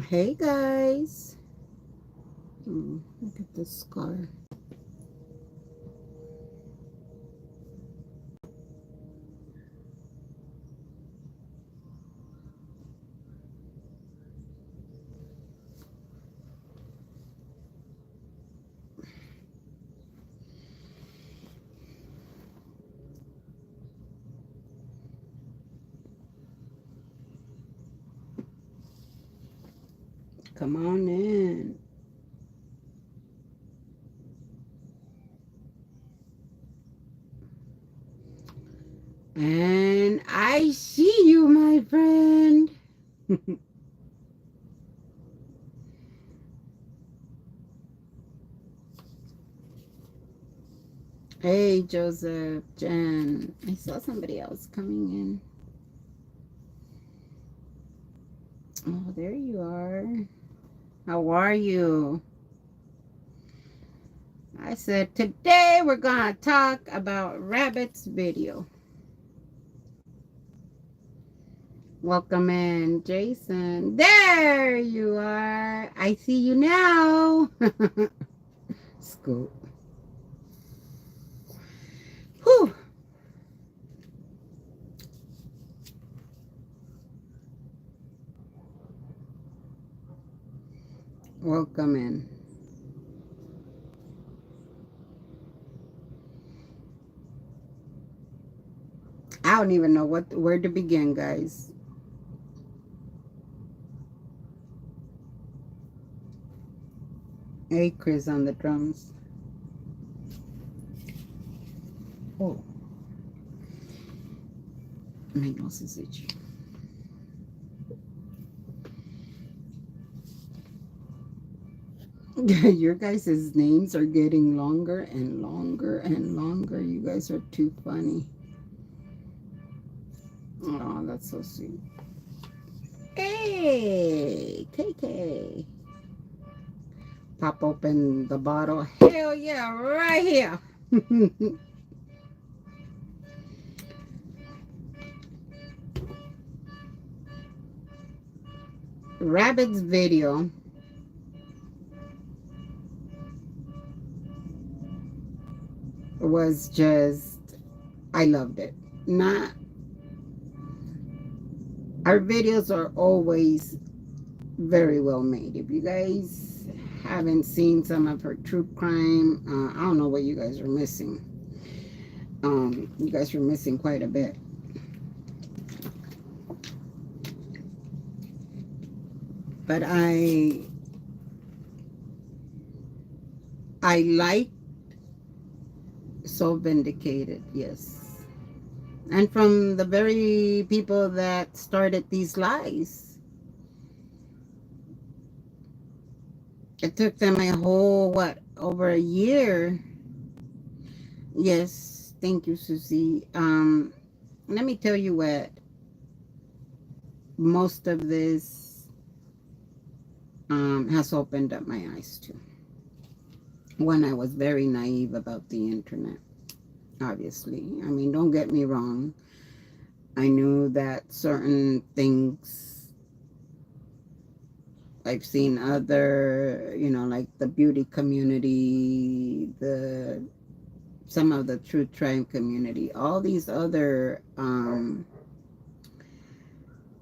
Hey guys. Look at this scar. Come on in. And I see you, my friend. Hey, Joseph, Jen. I saw somebody else coming in. Oh, there you are. How are you? I said, today we're going to talk about Rabbit's video. Welcome in, Jason. There you are. I see you now. Scoop. Whew. Welcome in. I don't even know where to begin, guys. Hey, Chris on the drums. Oh, my nose is itchy. Your guys' names are getting longer and longer and longer. You guys are too funny. Oh, that's so sweet. Hey, KK. Pop open the bottle. Hell yeah, right here. Rabbit's video was just, I loved it. Not, our videos are always very well made. If you guys haven't seen some of her true crime, I don't know what you guys are missing. You guys are missing quite a bit. But I like So Vindicated, yes. And from the very people that started these lies, it took them a whole, what, over a year. Yes, thank you, Susie. Let me tell you what most of this has opened up my eyes to. When I was very naive about the internet, obviously. I mean, don't get me wrong. I knew that certain things, I've seen other, like the beauty community, some of the true crime community, all these other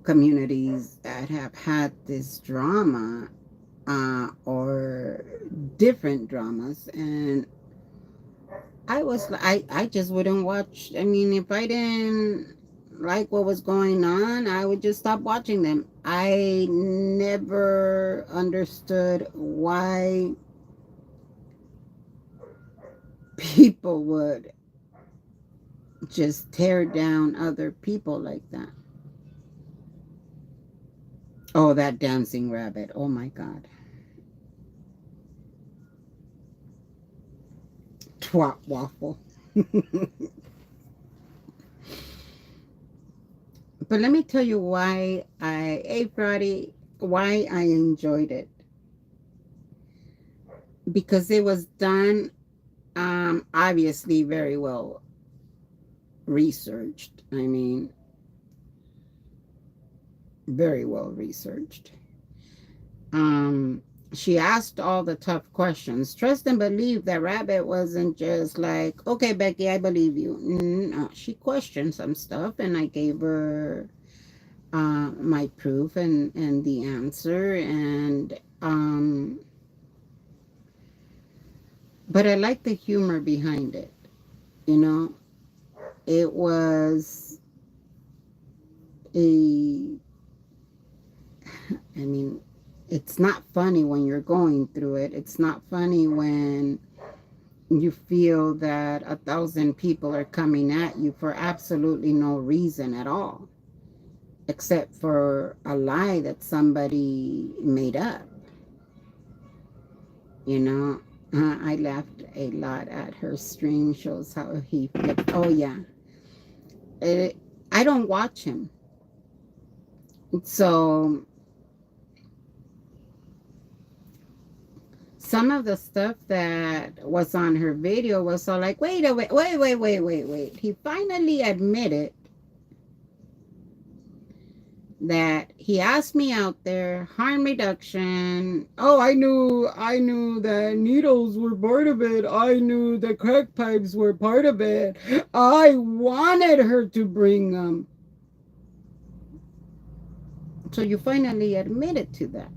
communities that have had this drama or different dramas, and I just wouldn't watch. I mean, if I didn't like what was going on, I would just stop watching them. I never understood why people would just tear down other people like that. Oh, that dancing rabbit. Oh my God. Twat waffle. But let me tell you why hey Friday, why I enjoyed it. Because it was done obviously very well researched. I mean, very well researched. Um, she asked all the tough questions. Trust and believe that Rabbit wasn't just like, okay, Becky, I believe you. No, she questioned some stuff, and I gave her my proof and the answer. And but I like the humor behind it. You know, it was a, I mean, it's not funny when you're going through it. It's not funny when you feel that 1,000 people are coming at you for absolutely no reason at all, except for a lie that somebody made up. You know, I laughed a lot at her stream. Shows how he flipped. Oh yeah, it, I don't watch him, so some of the stuff that was on her video was so like, wait. He finally admitted that he asked me out there, harm reduction. Oh, I knew that needles were part of it. I knew the crack pipes were part of it. I wanted her to bring them. So you finally admitted to that.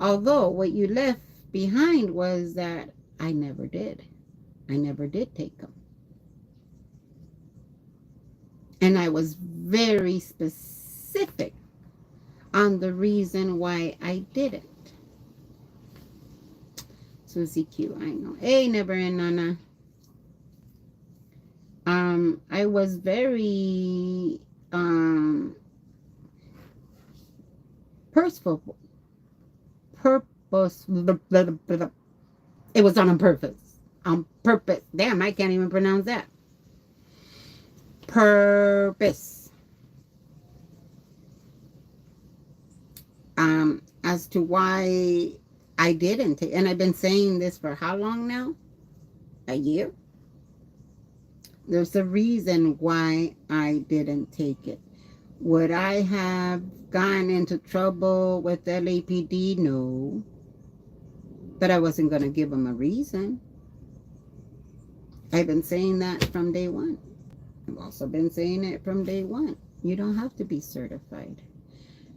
Although what you left behind was that I never did. I never did take them. And I was very specific on the reason why I did it. Susie Q, I know. Hey, never and Nana. I was very purposeful. Purpose. It was on purpose. On purpose. Damn, I can't even pronounce that. Purpose. As to why I didn't take, and I've been saying this for how long now? A year? There's a reason why I didn't take it. Would I have gotten into trouble with LAPD? No. But I wasn't going to give them a reason. I've been saying that from day one. I've also been saying it from day one. You don't have to be certified.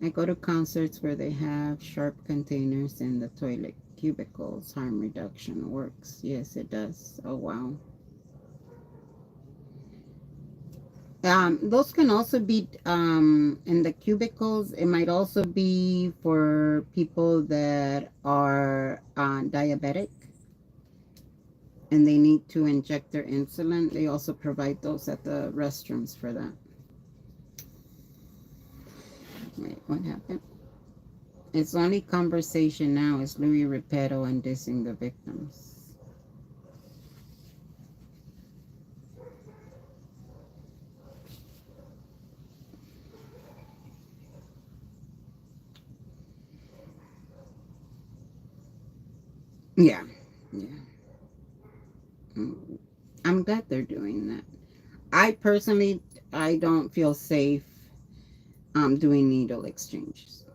I go to concerts where they have sharp containers in the toilet cubicles. Harm reduction works. Yes, it does. Oh, wow. Those can also be in the cubicles. It might also be for people that are diabetic and they need to inject their insulin. They also provide those at the restrooms for that. Wait, what happened? Its only conversation now is Louis Repetto and dissing the victims. Yeah, yeah. I'm glad they're doing that. I personally, I don't feel safe doing needle exchanges.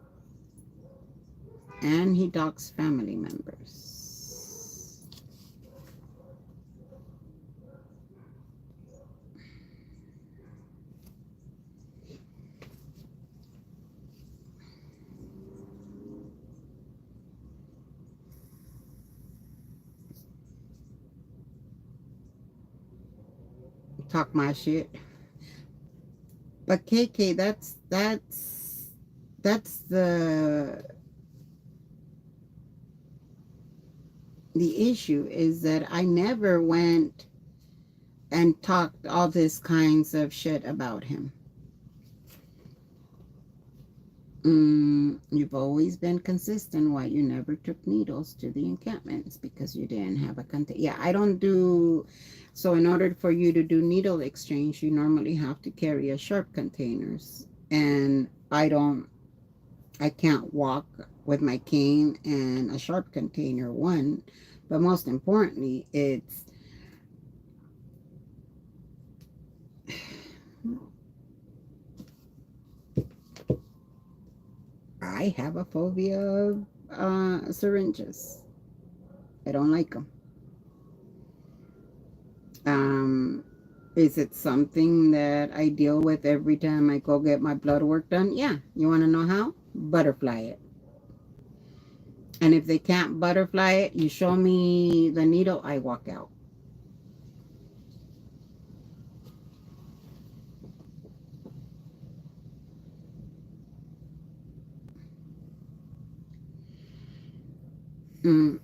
And he doxed family members. Talk my shit. But KK, that's the issue is that I never went and talked all this kinds of shit about him. You've always been consistent why you never took needles to the encampments because you didn't have a container. Yeah, I don't do. So in order for you to do needle exchange, you normally have to carry a sharp containers. And I can't walk with my cane and a sharp container, one. But most importantly, it's I have a phobia of syringes. I don't like them. Um, is it something that I deal with every time I go get my blood work done? Yeah. You want to know how? Butterfly it. And if they can't butterfly it, you show me the needle, I walk out. Mm.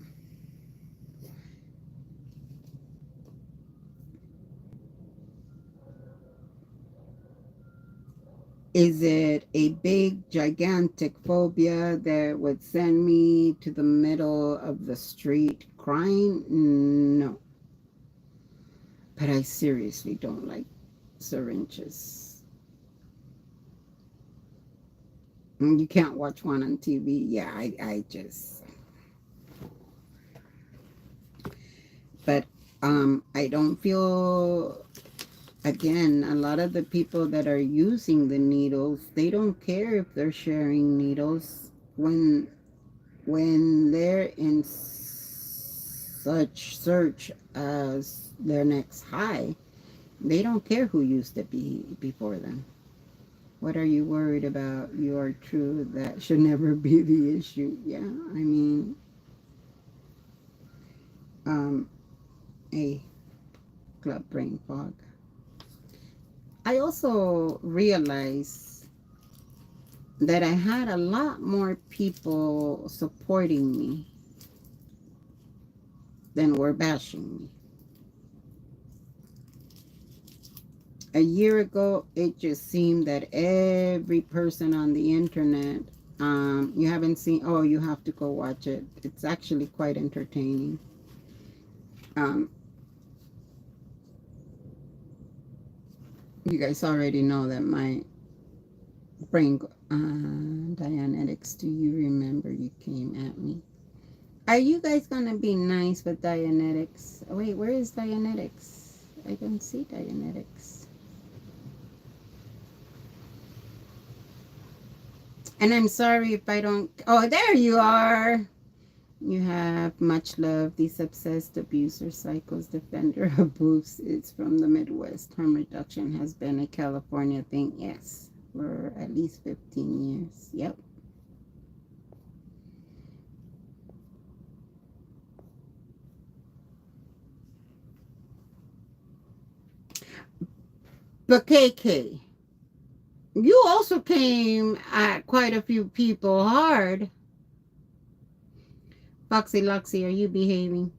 Is it a big, gigantic phobia that would send me to the middle of the street crying? No. But I seriously don't like syringes. You can't watch one on TV. Yeah, I just. But I don't feel. Again, a lot of the people that are using the needles, they don't care if they're sharing needles when they're in such search as their next high. They don't care who used it before them. What are you worried about? You are true. That should never be the issue. Yeah, I mean, um, a club brain fog. I also realized that I had a lot more people supporting me than were bashing me. A year ago, it just seemed that every person on the internet, you haven't seen, oh, you have to go watch it. It's actually quite entertaining. Um, you guys already know that my brain, Dianetics, do you remember you came at me? Are you guys gonna be nice with Dianetics? Oh, wait, where is Dianetics? I don't see Dianetics. And I'm sorry if I don't. Oh, there you are. You have much love. These obsessed abuser cycles defender of boofs. It's from the Midwest. Harm reduction has been a California thing. Yes, for at least 15 years. Yep. But KK, you also came at quite a few people hard. Foxy Luxy, are you behaving?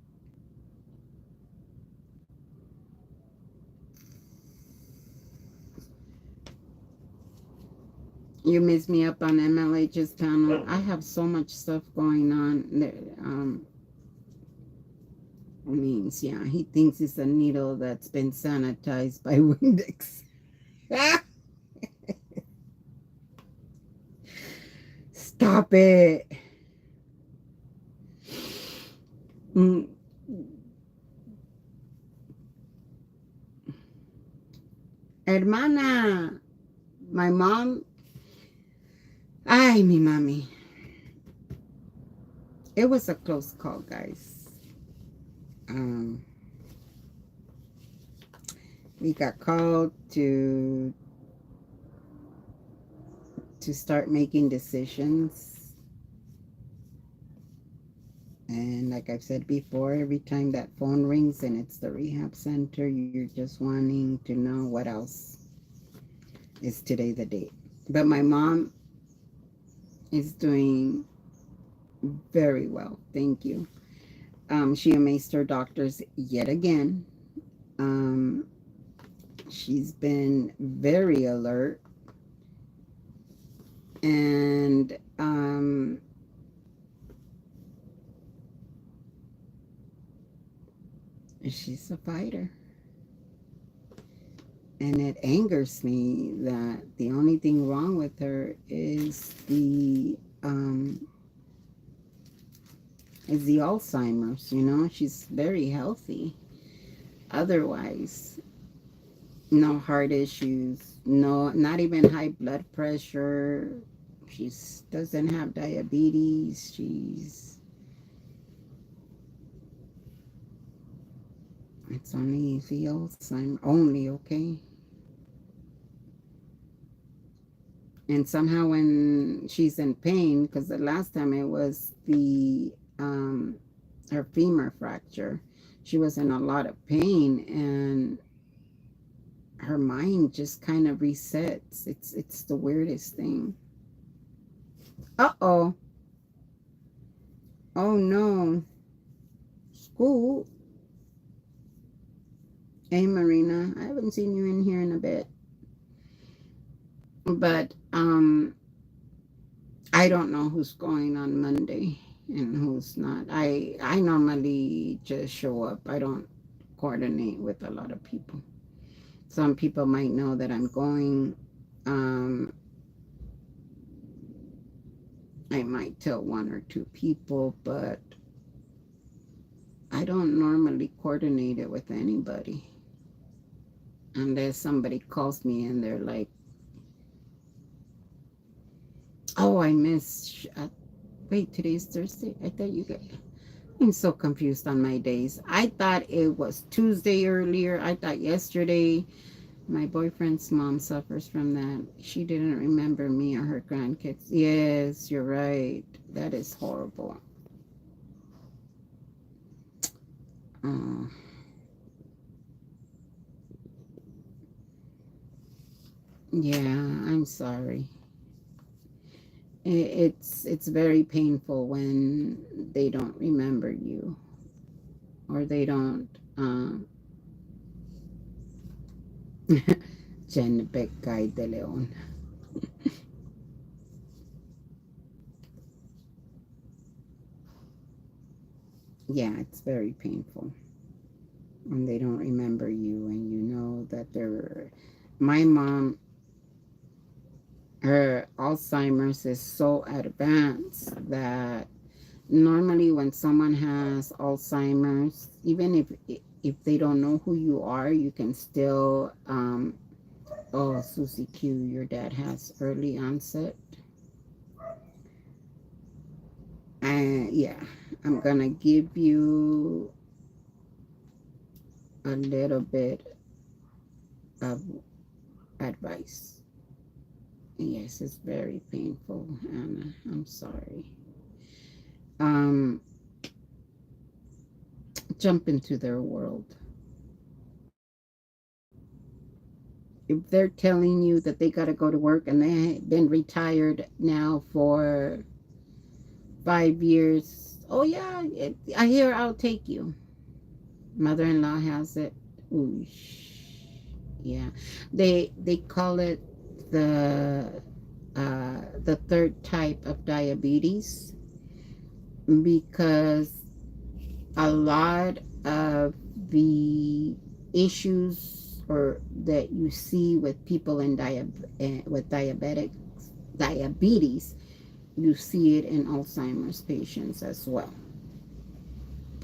You missed me up on MLH's panel. I have so much stuff going on. Means, yeah, he thinks it's a needle that's been sanitized by Windex. Stop it. Mm. Hermana, my mom, ay, mi mami. It was a close call, guys. Um, we got called to start making decisions. And like I've said before, every time that phone rings and it's the rehab center, you're just wanting to know what else is today the date. But my mom is doing very well. Thank you. She amazed her doctors yet again. Um, she's been very alert. And she's a fighter. And it angers me that the only thing wrong with her is the Alzheimer's. You know, she's very healthy. Otherwise, no heart issues, no, not even high blood pressure, She doesn't have diabetes. It's only the Alzheimer only, okay? And somehow when she's in pain, because the last time it was her femur fracture, she was in a lot of pain, and her mind just kind of resets. It's the weirdest thing. Uh-oh. Oh no. School. Hey Marina, I haven't seen you in here in a bit. But I don't know who's going on Monday and who's not. I normally just show up. I don't coordinate with a lot of people. Some people might know that I'm going. Um, I might tell one or two people, but I don't normally coordinate it with anybody unless somebody calls me and they're like, "Oh, I missed." Wait, today's Thursday. I thought you got. I'm so confused on my days. I thought it was Tuesday earlier. I thought yesterday. My boyfriend's mom suffers from that. She didn't remember me or her grandkids. Yes, you're right. That is horrible. Oh, yeah, I'm sorry. It's very painful when they don't remember you or they don't. Jen Beccay de Leon. Yeah, it's very painful when they don't remember you and you know that they're. My mom, her Alzheimer's is so advanced that normally when someone has Alzheimer's, even if they don't know who you are, you can still oh, Susie Q, your dad has early onset. And yeah, I'm gonna give you a little bit of advice. Yes, it's very painful, Anna. I'm sorry. Um, jump into their world. If they're telling you that they got to go to work and they've been retired now for 5 years, oh yeah, I hear I'll take you. Mother-in-law has it. Ooh, yeah, they call it the the third type of diabetes because a lot of the issues or that you see with people in with diabetes, you see it in Alzheimer's patients as well.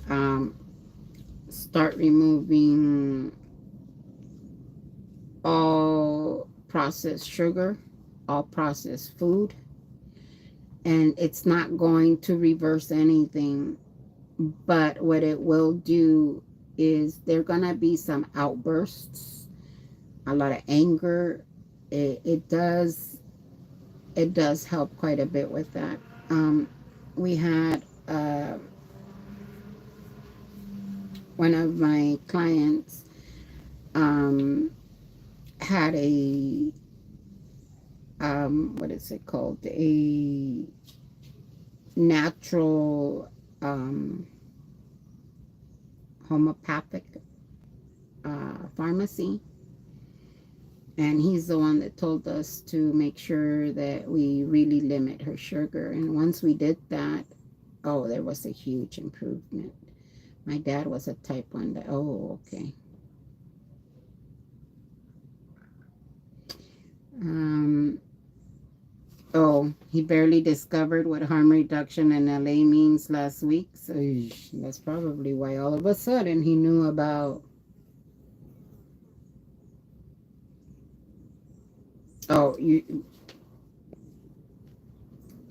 Um, Start removing all processed sugar, all processed food, and it's not going to reverse anything. But what it will do is there gonna be some outbursts, a lot of anger. It does help quite a bit with that. We had one of my clients um, had a what is it called, a natural homeopathic pharmacy, and he's the one that told us to make sure that we really limit her sugar. And once we did that, oh, there was a huge improvement. My dad was a type 1. Oh, okay. Um, oh, he barely discovered what harm reduction in LA means last week. So that's probably why all of a sudden he knew about. Oh,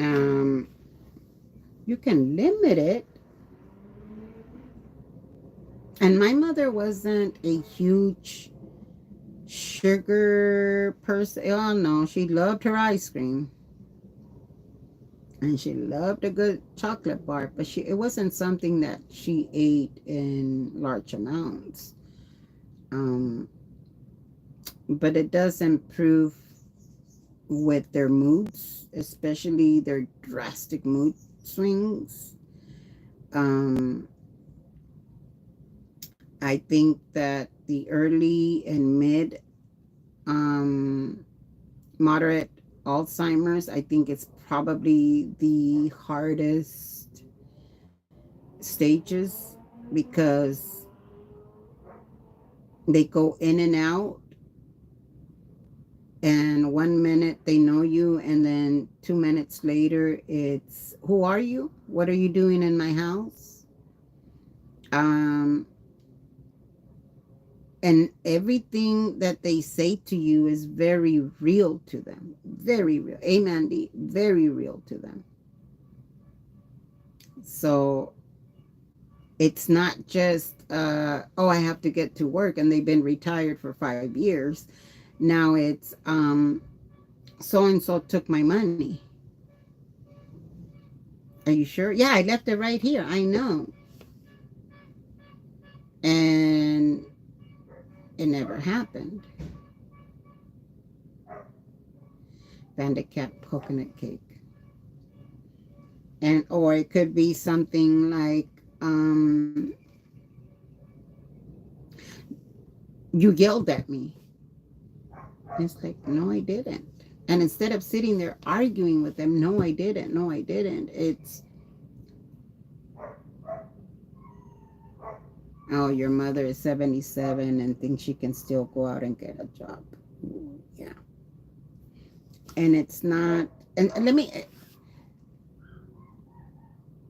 Um, you can limit it. And my mother wasn't a huge sugar person. Oh no, she loved her ice cream and she loved a good chocolate bar, but it wasn't something that she ate in large amounts. Um, but it does improve with their moods, especially their drastic mood swings. Um, I think that the early and mid um, moderate Alzheimer's, I think it's probably the hardest stages because they go in and out, and 1 minute they know you, and then 2 minutes later it's, who are you, what are you doing in my house? um and everything that they say to you is very real to them, very real, amen, very real to them. So it's not just oh, I have to get to work, and they've been retired for 5 years. Now it's so and so took my money. Are you sure? Yeah, I left it right here, I know. And it never happened. Bandit Cat coconut cake. And or it could be something like you yelled at me. It's like, no, I didn't. And instead of sitting there arguing with them, no, I didn't, no, I didn't. It's, oh, your mother is 77 and thinks she can still go out and get a job. Yeah. And it's not, and let me,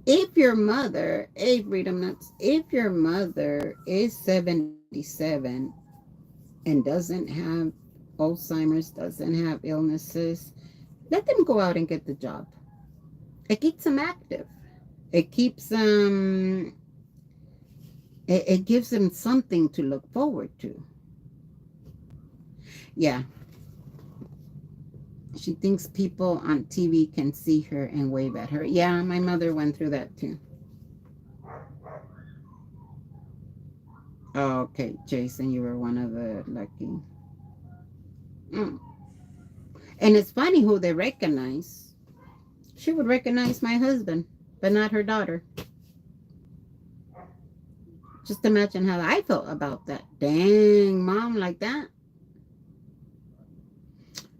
if your mother, hey, freedom nuts, if your mother is 77 and doesn't have Alzheimer's, doesn't have illnesses, let them go out and get the job. It keeps them active. It keeps them, it gives them something to look forward to. Yeah. She thinks people on TV can see her and wave at her. Yeah, my mother went through that too. Oh, okay, Jason, you were one of the lucky. Mm. And it's funny who they recognize. She would recognize my husband, but not her daughter. Just imagine how I felt about that. Dang, mom, like that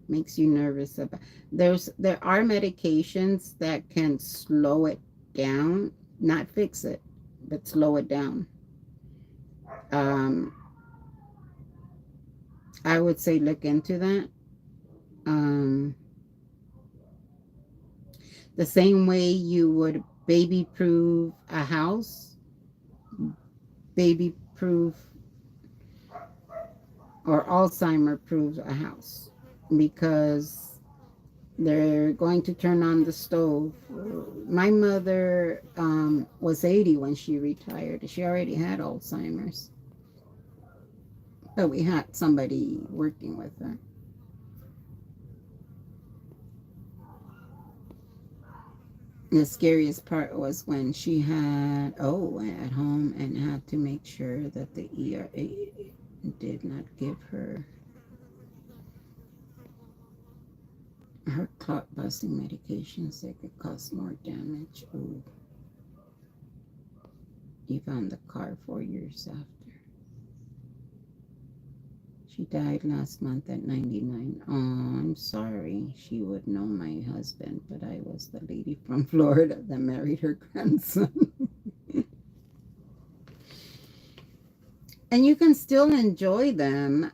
makes you nervous about. There are medications that can slow it down, not fix it, but slow it down. Um, I would say look into that. Um, the same way you would baby proof a house, baby proof or Alzheimer proves a house, because they're going to turn on the stove. My mother was 80 when she retired. She already had Alzheimer's, but we had somebody working with her. The scariest part was when she had at home and had to make sure that the ERA did not give her clot busting medications that could cause more damage. Ooh. He found the car 4 years after. She died last month at 99. Oh, I'm sorry. She would know my husband, but I was the lady from Florida that married her grandson. And you can still enjoy them.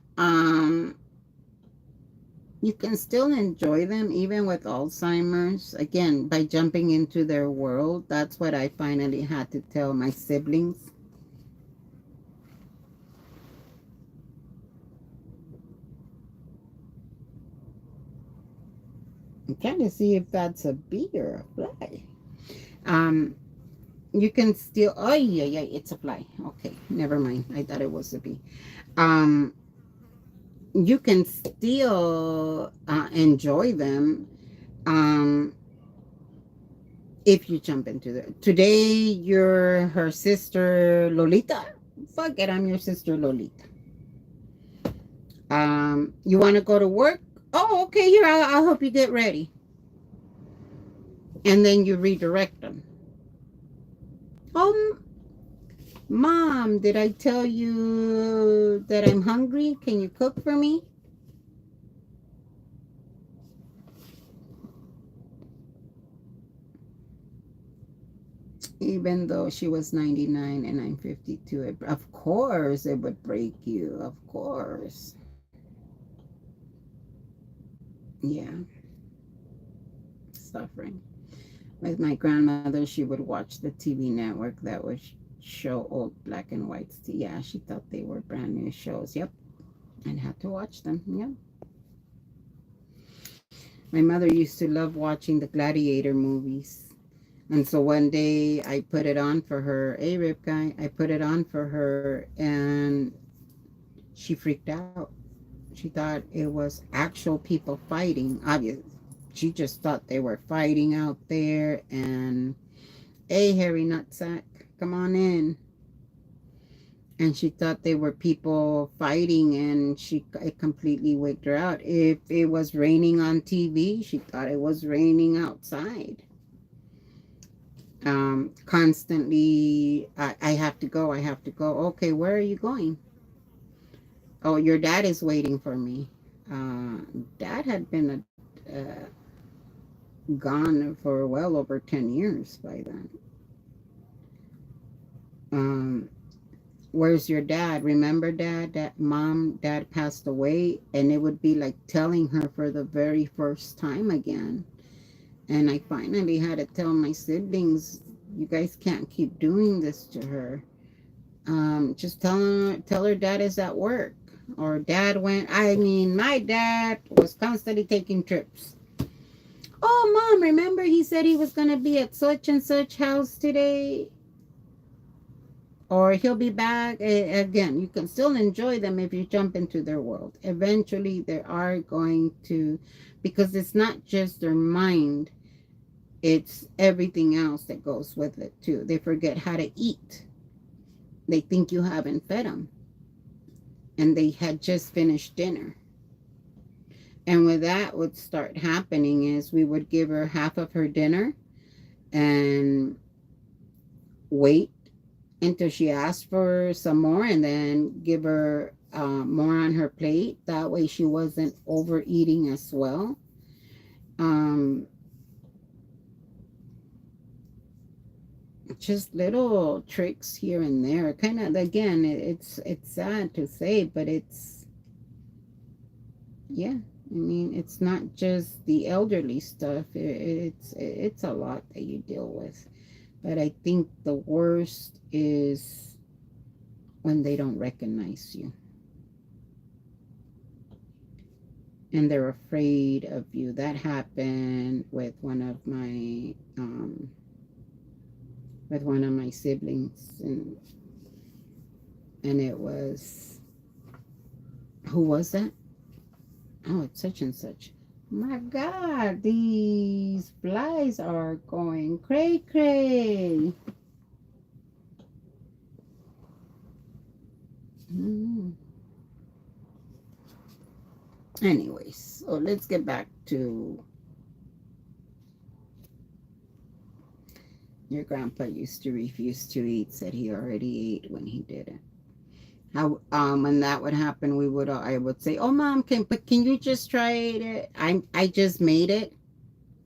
You can still enjoy them even with Alzheimer's. Again, by jumping into their world. That's what I finally had to tell my siblings. I'm trying to see if that's a bee or a fly. Um, you can still. Oh yeah, yeah, it's a fly. Okay, never mind. I thought it was a bee. Um, you can still enjoy them. Um, if you jump into the today, you're her sister Lolita. Fuck it, I'm your sister Lolita. You want to go to work? Oh, okay. Here, I'll help you get ready. And then you redirect them. Um, Mom, did I tell you that I'm hungry? Can you cook for me? Even though she was 99 and I'm 52, of course it would break you. Of course. Yeah, suffering. With my grandmother, she would watch the TV network that would show old black and whites. Yeah, she thought they were brand new shows. Yep, and had to watch them. Yep. My mother used to love watching the Gladiator movies. And so one day I put it on for her. Hey, Rip Guy, I put it on for her and she freaked out. She thought it was actual people fighting. Obviously, she just thought they were fighting out there. And hey, Harry Nutsack, come on in. And she thought they were people fighting, and it completely waked her out. If it was raining on TV, she thought it was raining outside. Constantly, I have to go, I have to go. Okay, where are you going? Oh, your dad is waiting for me. Dad had been gone for well over 10 years by then. Um, where's your dad? Remember dad? Dad passed away, and it would be like telling her for the very first time again. And I finally had to tell my siblings, you guys can't keep doing this to her. Just tell her dad is at work. Or dad went, I mean, my dad was constantly taking trips. Oh, mom, remember he said he was going to be at such and such house today? Or he'll be back. Again, you can still enjoy them if you jump into their world. Eventually, they are going to, because it's not just their mind, it's everything else that goes with it, too. They forget how to eat. They think you haven't fed them. And they had just finished dinner. And what that would start happening is we would give her half of her dinner and wait until she asked for some more, and then give her more on her plate. That way she wasn't overeating as well. Um, just little tricks here and there. Kind of, again, it's sad to say, but yeah. I mean, it's not just the elderly stuff. It's a lot that you deal with. But I think the worst is when they don't recognize you and they're afraid of you. That happened with one of my siblings, and it was, who was that? Oh, it's such and such. My God, these flies are going cray cray. Anyways, so let's get back to your grandpa used to refuse to eat, said he already ate when he didn't. How when that would happen, I would say, "Oh, mom, can you just try it? I just made it,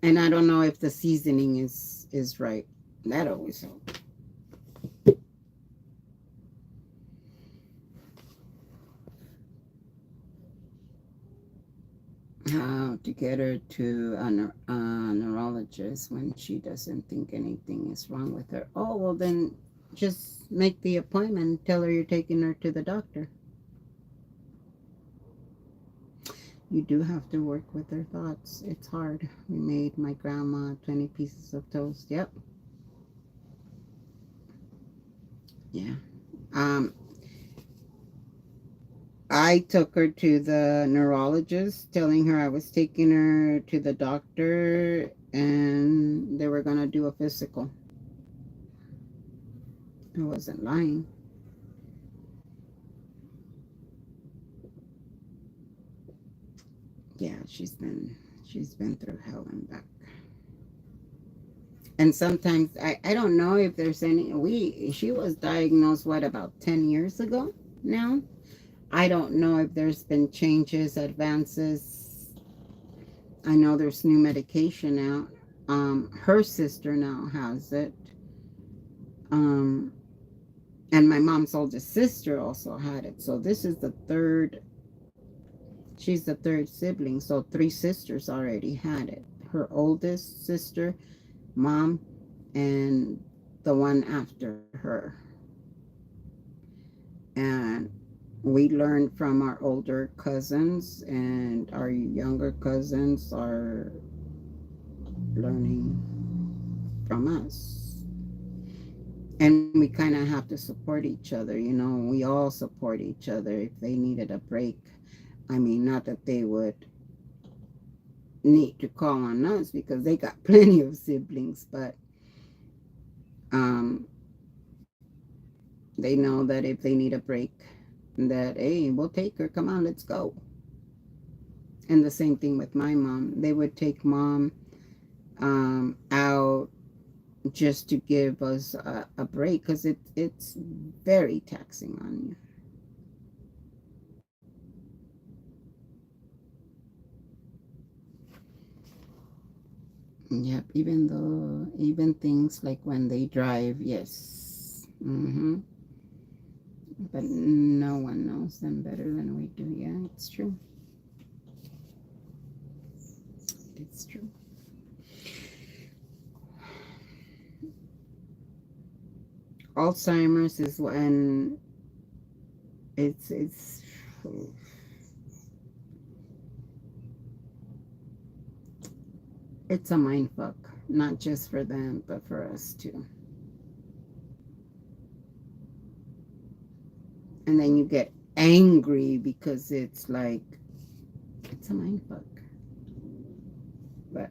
and I don't know if the seasoning is right." That always helps. How to get her to a neurologist when she doesn't think anything is wrong with her. Oh, well, then just make the appointment. Tell her you're taking her to the doctor. You do have to work with their thoughts. It's hard. We made my grandma 20 pieces of toast. Yep. Yeah. Um, I took her to the neurologist, telling her I was taking her to the doctor and they were going to do a physical. I wasn't lying. Yeah, she's been through hell and back. And sometimes I don't know if there's any she was diagnosed what about 10 years ago now. I don't know if there's been changes, advances. I know there's new medication out. Her sister now has it. Um, and my mom's oldest sister also had it. So this is the third, she's the third sibling. So three sisters already had it. Her oldest sister, mom, and the one after her. And we learned from our older cousins, and our younger cousins are learning from us. And we kind of have to support each other, you know. We all support each other. If they needed a break, I mean, not that they would need to call on us because they got plenty of siblings, but um, they know that if they need a break, that, hey, we'll take her. Come on, let's go. And the same thing with my mom. They would take mom out just to give us a break because it's very taxing on you. Yep, even things like when they drive, yes. But no one knows them better than we do. Yeah, it's true. It's true. Alzheimer's is when it's it's a mind fuck, not just for them, but for us too. And then you get angry because it's like it's a mind fuck. But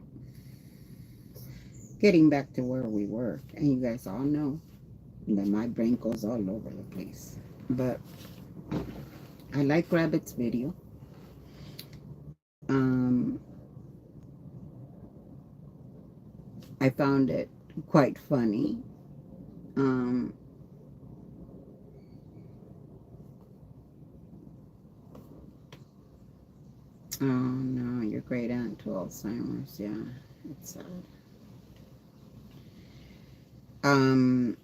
getting back to where we were, and you guys all know that my brain goes all over the place. But I like Rabbit's video. Um, I found it quite funny. Um, oh no, your great aunt to Alzheimer's. Yeah, it's sad. Um,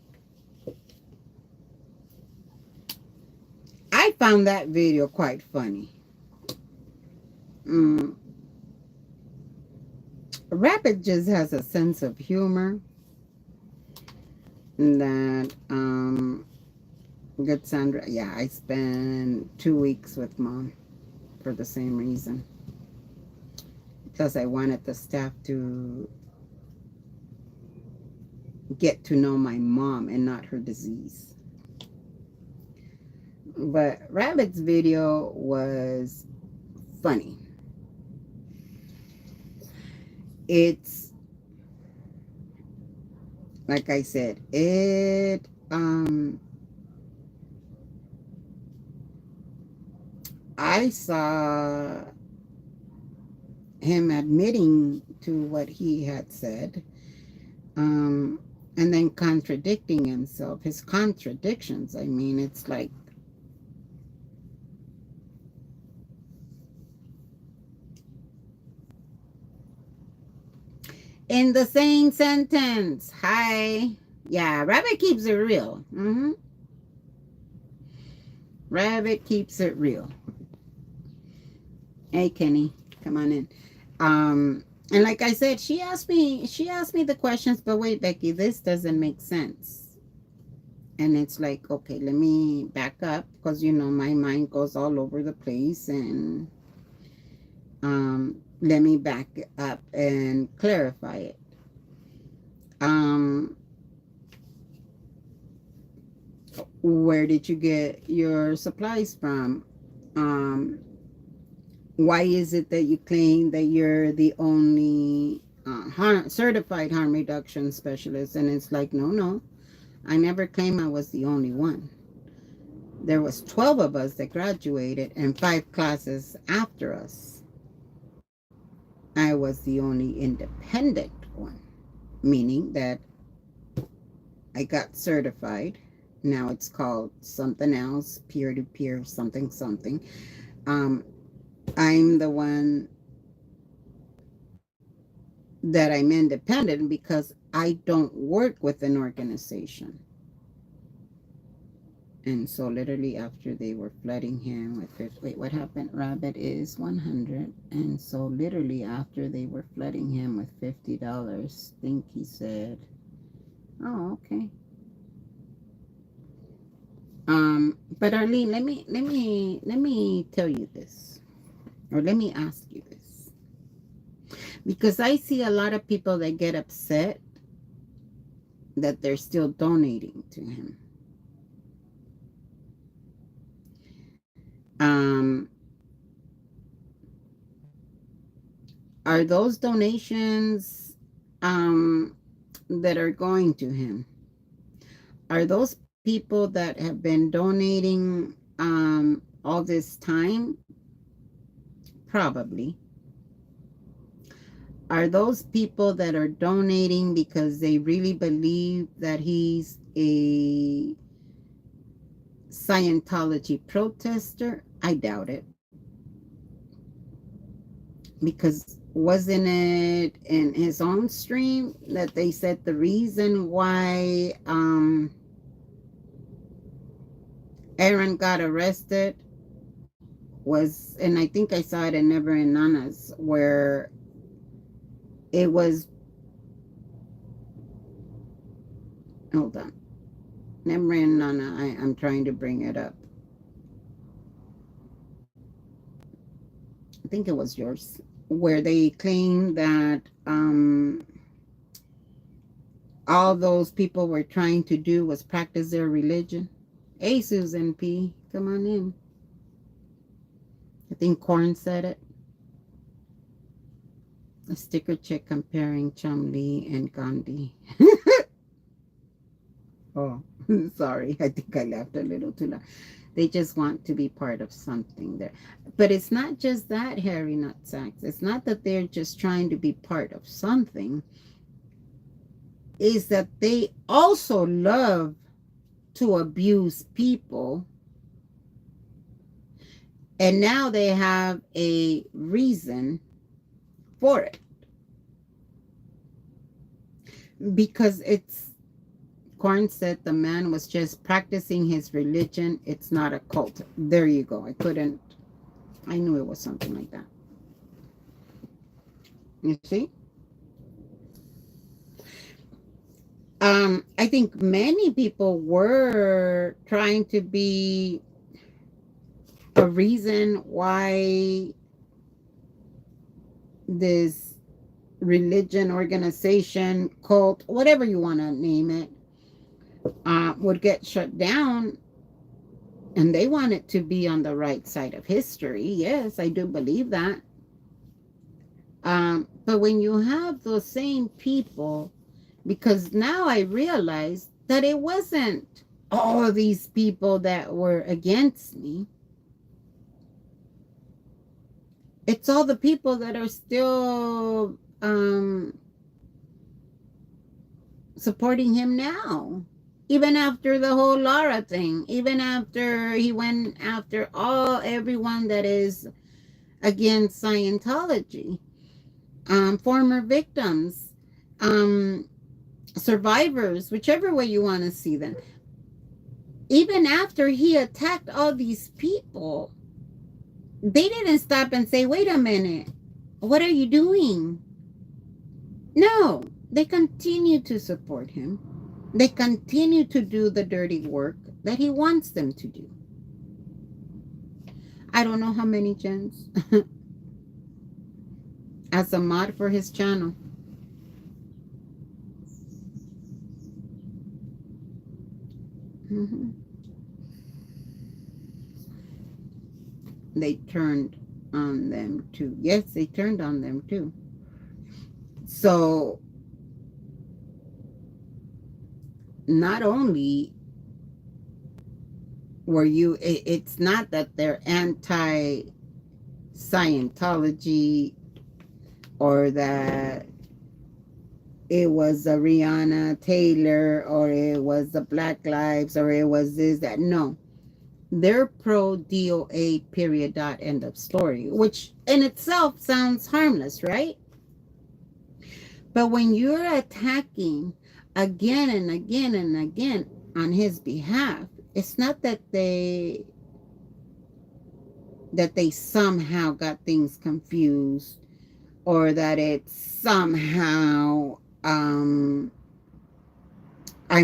I found that video quite funny. Mm, Rabbit just has a sense of humor that good Sandra. Yeah, I spent 2 weeks with mom for the same reason. Because I wanted the staff to get to know my mom and not her disease. But Rabbit's video was funny. It's like I said, I saw him admitting to what he had said, um, and then contradicting himself. His contradictions, I mean, it's like in the same sentence. Hi. Yeah, Rabbit keeps it real. Rabbit keeps it real. Hey, Kenny, come on in. And like I said, she asked me the questions, but wait, Becky, this doesn't make sense. And it's like, okay, let me back up because, you know, my mind goes all over the place. And Let me back up and clarify it. Um, where did you get your supplies from? Um, why is it that you claim that you're the only certified harm reduction specialist? And it's like, no, no, I never claimed I was the only one. There was 12 of us that graduated and 5 classes after us. I was the only independent one, meaning that I got certified. Now it's called something else, peer-to-peer, something, something. Um, I'm the one that I'm independent because I don't work with an organization. And so literally after they were flooding him with 50, wait, what happened? Rabbit is 100. And so literally after they were flooding him with $50, think he said, oh, okay. But Arlene, let me tell you this, or let me ask you this, because I see a lot of people that get upset that they're still donating to him. Um, are those donations that are going to him? Are those people that have been donating all this time? Probably. Are those people that are donating because they really believe that he's a Scientology protester? I doubt it. Because wasn't it in his own stream that they said the reason why Aaron got arrested was, and I think I saw it in Never in Nana's, where it was, hold on, Never in Nana, I'm trying to bring it up. I think it was yours, where they claim that all those people were trying to do was practice their religion. Hey, Susan P., come on in. I think Korn said it. A sticker check comparing Chumley and Gandhi. Oh, sorry. I think I laughed a little too loud. They just want to be part of something there. But it's not just that, Harry Nutsacks. It's not that they're just trying to be part of something. Is that they also love to abuse people. And now they have a reason for it. Because it's, Korn said the man was just practicing his religion. It's not a cult. There you go. I knew it was something like that. You see? I think many people were trying to be a reason why this religion, organization, cult, whatever you want to name it, would get shut down. And they want it to be on the right side of history. Yes, I do believe that. But when you have those same people, because now I realize that it wasn't all of these people that were against me. It's all the people that are still supporting him now. Even after the whole Laura thing, even after he went after everyone that is against Scientology, former victims, survivors, whichever way you want to see them. Even after he attacked all these people, they didn't stop and say, wait a minute, what are you doing? No, they continue to support him. They continue to do the dirty work that he wants them to do. I don't know how many gens. as a mod for his channel. Hmm. They turned on them too. Yes, they turned on them too. So not only were you, it's not that they're anti Scientology or that it was a Rihanna Taylor or it was the Black Lives or it was this, that. No, they're pro DOA, period, dot, end of story, which in itself sounds harmless, right? But when you're attacking again and again and again on his behalf, it's not that they somehow got things confused or that it's somehow I'm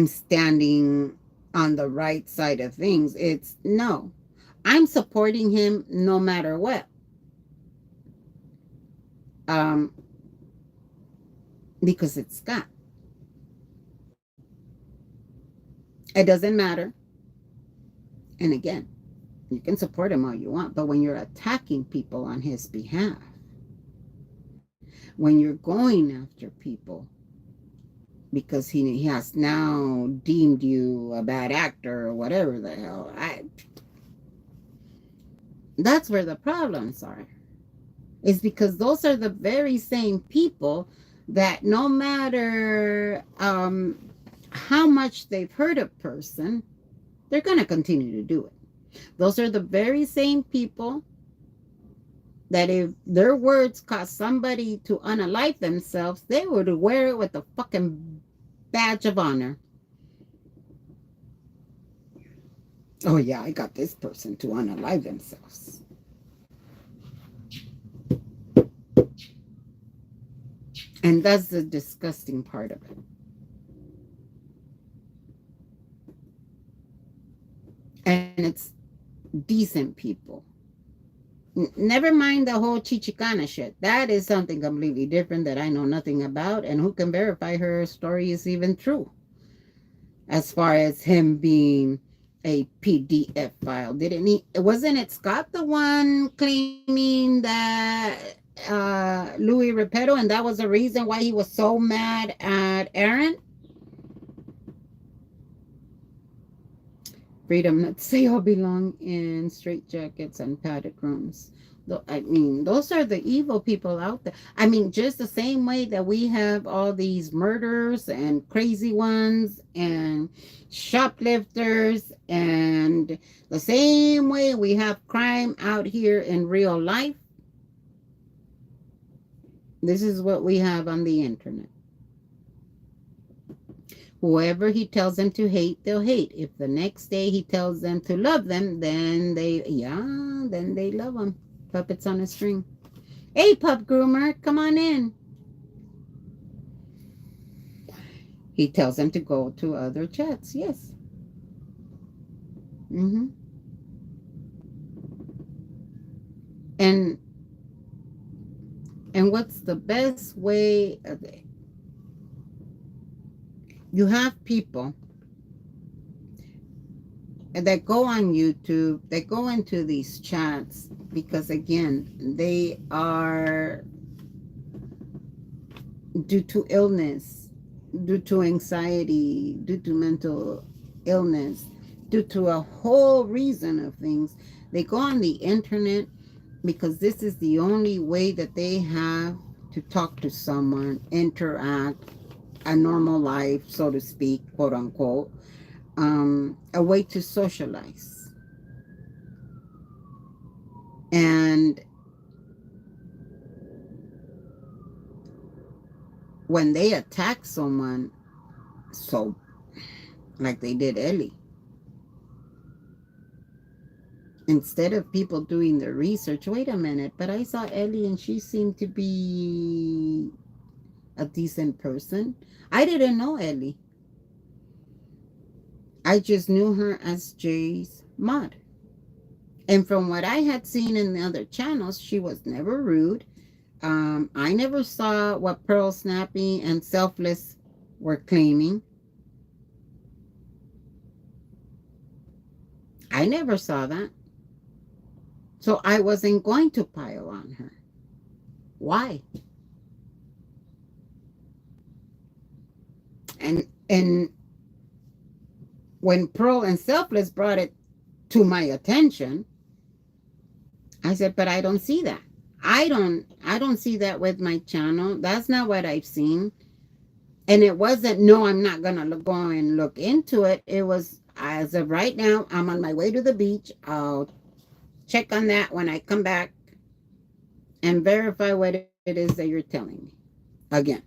standing on the right side of things. It's no. I'm supporting him no matter what. Um, because it's Scott. It doesn't matter. And again, you can support him all you want, but when you're attacking people on his behalf, when you're going after people because he has now deemed you a bad actor or whatever the hell, that's where the problems are. Is because those are the very same people that no matter how much they've hurt a person, they're going to continue to do it. Those are the very same people that if their words caused somebody to unalive themselves, they would wear it with a fucking badge of honor. Oh yeah, I got this person to unalive themselves. And that's the disgusting part of it. And it's decent people. Never mind the whole Chichicana shit. That is something completely different that I know nothing about, and who can verify her story is even true. As far as him being a PDF file, didn't he? Wasn't it Scott the one claiming that Louis Repetto, and that was the reason why he was so mad at Aaron? Freedom not to say all belong in straitjackets and padded rooms. I mean, those are the evil people out there. I mean, just the same way that we have all these murders and crazy ones and shoplifters, and the same way we have crime out here in real life, this is what we have on the internet. Whoever he tells them to hate, they'll hate. If the next day he tells them to love them, then they love him. Puppets on a string. Hey, pup groomer, come on in. He tells them to go to other chats. Yes. Mm-hmm. And what's the best way of it? You have people that go on YouTube, that go into these chats because, again, they are due to illness, due to anxiety, due to mental illness, due to a whole reason of things. They go on the internet because this is the only way that they have to talk to someone, interact, a normal life, so to speak, quote unquote, a way to socialize. And when they attack someone, so like they did Ellie, instead of people doing their research, wait a minute, but I saw Ellie and she seemed to be a decent person. I didn't know Ellie. I just knew her as Jay's mod. And from what I had seen in the other channels, she was never rude. I never saw what Pearl Snappy and Selfless were claiming. I never saw that. So I wasn't going to pile on her. Why? And when Pearl and Selfless brought it to my attention, I said, but I don't see that. I don't see that with my channel. That's not what I've seen. And it wasn't, no, I'm not gonna go and look into it. It was, as of right now, I'm on my way to the beach. I'll check on that when I come back and verify what it is that you're telling me again.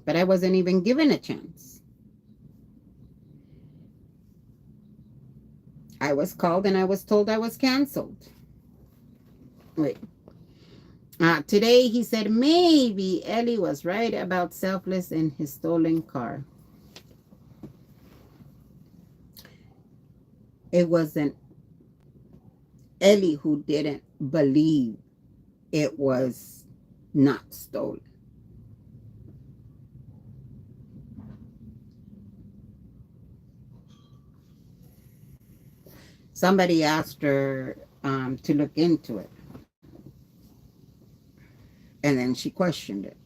But I wasn't even given a chance. I was called and I was told I was canceled. Wait. Today he said maybe Ellie was right about Selfless in his stolen car. It wasn't Ellie who didn't believe it was not stolen. Somebody asked her to look into it, and then she questioned it.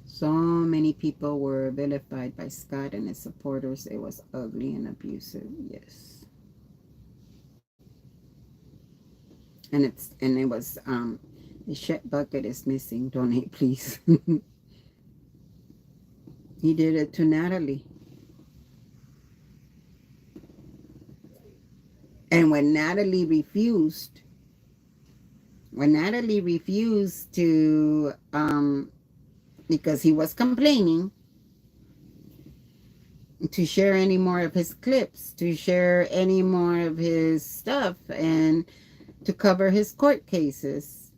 So many people were vilified by Scott and his supporters. It was ugly and abusive. Yes. And it was the shit bucket is missing. Donate, please. He did it to Natalie. And when Natalie refused to, because he was complaining, to share any more of his clips, to share any more of his stuff, and to cover his court cases.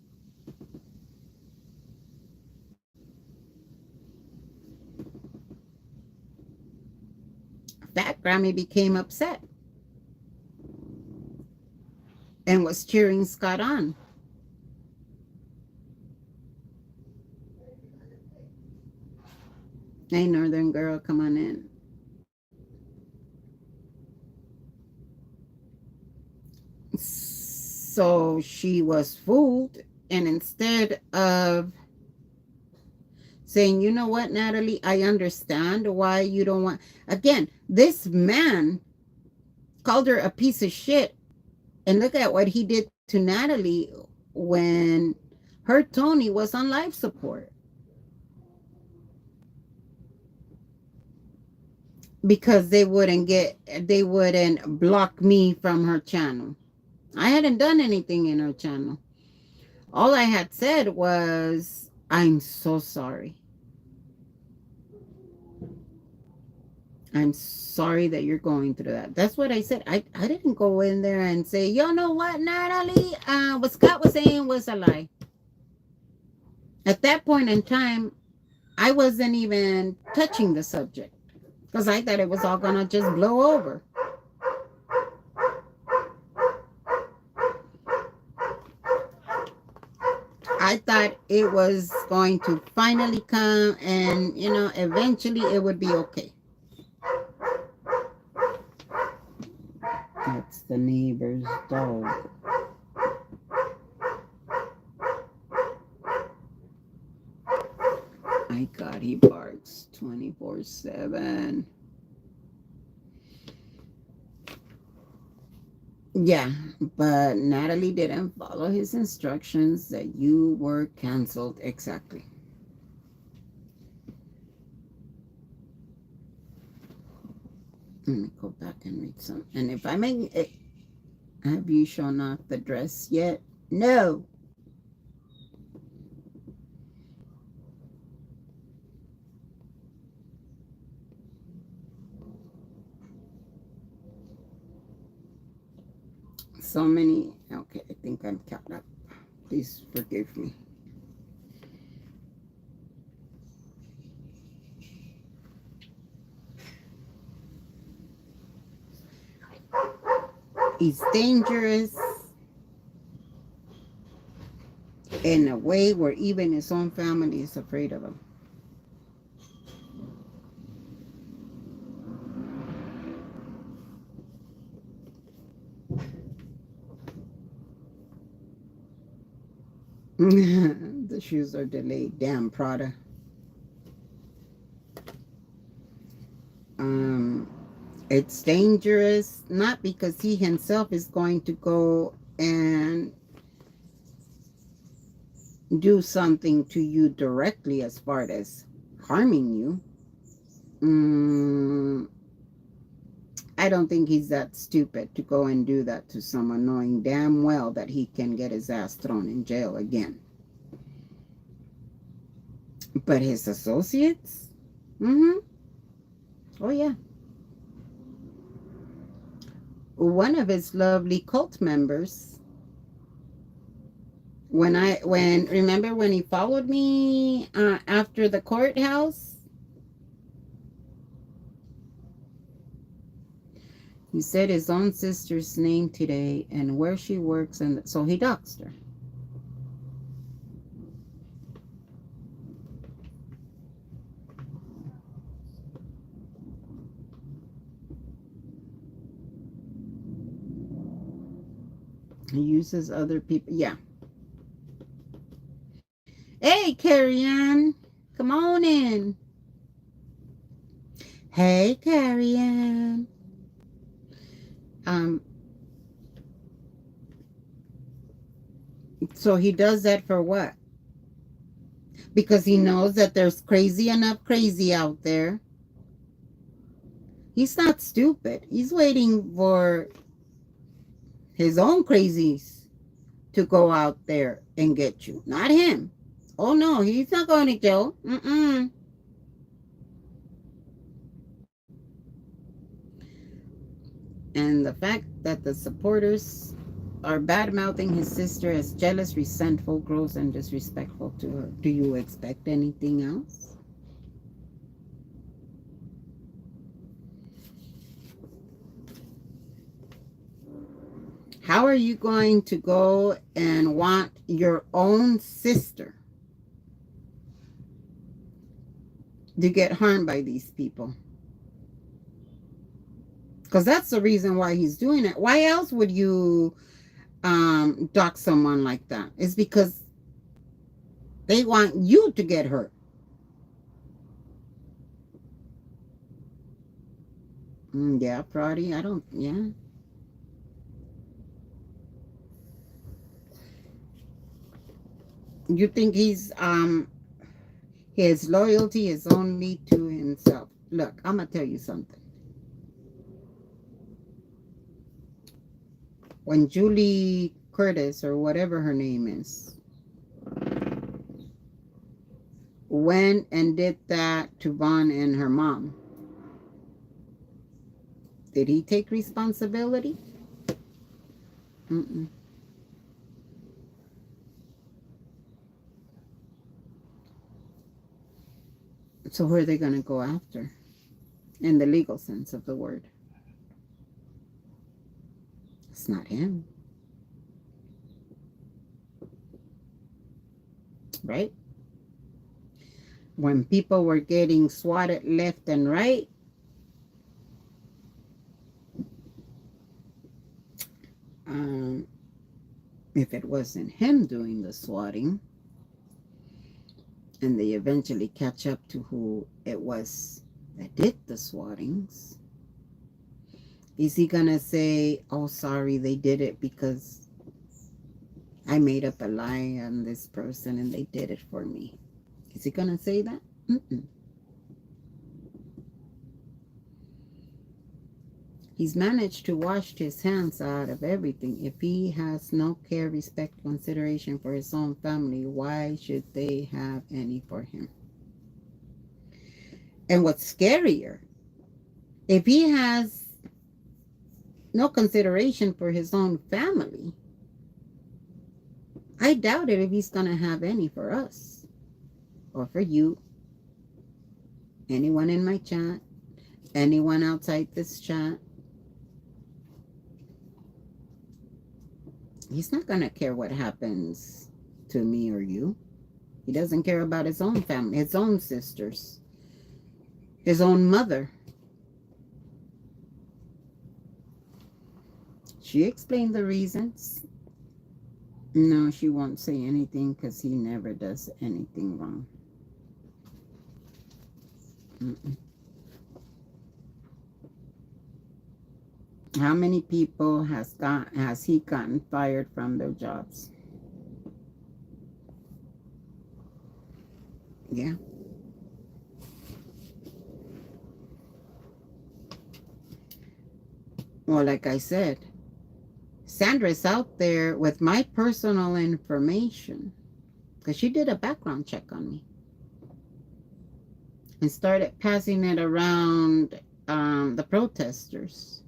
Fat Grammy became upset and was cheering Scott on. Hey, Northern girl, come on in. So she was fooled, and instead of saying, you know what, Natalie, I understand why you don't want. Again, this man called her a piece of shit. And look at what he did to Natalie when her Tony was on life support. Because they wouldn't block me from her channel. I hadn't done anything in her channel. All I had said was, I'm so sorry. I'm sorry that you're going through that. That's what I said. I didn't go in there and say, you know what, Natalie, what Scott was saying was a lie. At that point in time, I wasn't even touching the subject because I thought it was all going to just blow over. I thought it was going to finally come and, eventually it would be okay. That's the neighbor's dog. My God, he barks 24/7. Yeah, but Natalie didn't follow his instructions that you were canceled. Exactly. Let me go back and read some. And if I make it, have you shown off the dress yet? No. So many. Okay, I think I'm caught up. Please forgive me. He's dangerous. in a way where even his own family is afraid of him. The shoes are delayed. Damn, Prada. Um, it's dangerous, not because he himself is going to go and do something to you directly as far as harming you. Mm, I don't think he's that stupid to go and do that to someone knowing damn well that he can get his ass thrown in jail again. But his associates? Mm-hmm. Oh, yeah. One of his lovely cult members, remember when he followed me after the courthouse? He said his own sister's name today and where she works, and so he doxed her. He uses other people. Yeah. Hey, Carrie Ann. Come on in. Hey, Carrie Ann. Um, so he does that for what? Because he knows that there's crazy enough crazy out there. He's not stupid. He's waiting for his own crazies to go out there and get you, not him. Oh no, he's not going to jail. Mm-mm. And the fact that the supporters are bad mouthing his sister as jealous, resentful, gross, and disrespectful to her. Do you expect anything else? How are you going to go and want your own sister to get harmed by these people? Because that's the reason why he's doing it. Why else would you dox someone like that? It's because they want you to get hurt. Yeah, Prodi, I don't, yeah. You think his loyalty is only to himself. Look, I'm gonna tell you something. When Julie Curtis, or whatever her name is, went and did that to Vaughn and her mom, did he take responsibility? Mm-mm. So who are they going to go after in the legal sense of the word? It's not him, right? When people were getting swatted left and right, um, if it wasn't him doing the swatting, and they eventually catch up to who it was that did the swattings, is he gonna say, oh sorry, they did it because I made up a lie on this person and they did it for me? Is he gonna say that? Mm-mm. He's managed to wash his hands out of everything. If he has no care, respect, consideration for his own family, why should they have any for him? And what's scarier, if he has no consideration for his own family, I doubt it if he's going to have any for us or for you, anyone in my chat, anyone outside this chat. He's not going to care what happens to me or you. He doesn't care about his own family, his own sisters, his own mother. She explained the reasons. No, she won't say anything because he never does anything wrong. Mm-mm. How many people has he gotten fired from their jobs? Yeah. Well, like I said, Sandra's out there with my personal information because she did a background check on me and started passing it around the protesters.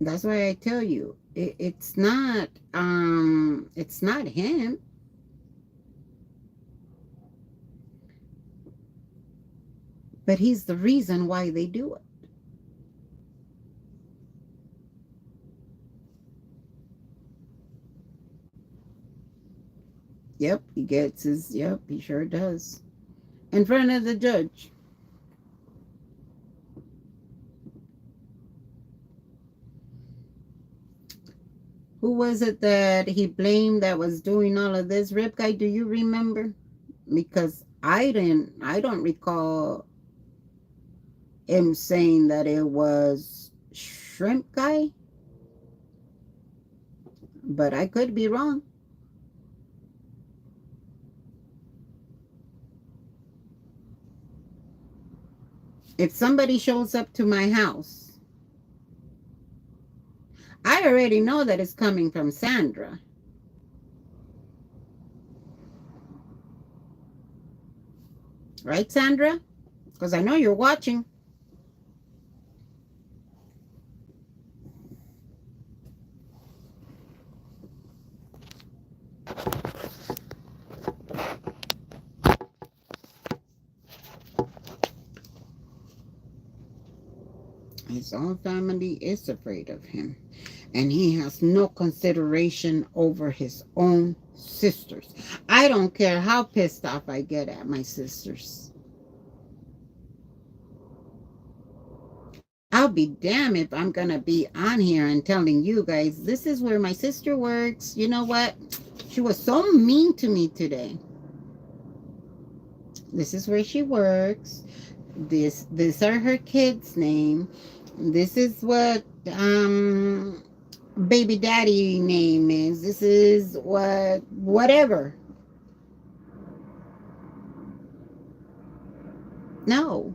That's why I tell you, it's not him. But he's the reason why they do it. Yep, he gets his, yep, he sure does. In front of the judge. Who was it that he blamed that was doing all of this? Rip Guy, do you remember? Because I don't recall him saying that it was Shrimp Guy. But I could be wrong. If somebody shows up to my house, I already know that it's coming from Sandra. Right, Sandra? Because I know you're watching. His own family is afraid of him. And he has no consideration over his own sisters. I don't care how pissed off I get at my sisters. I'll be damned if I'm going to be on here and telling you guys, this is where my sister works. You know what? She was so mean to me today. This is where she works. These are her kids' name. This is what baby daddy name is. This is whatever. No.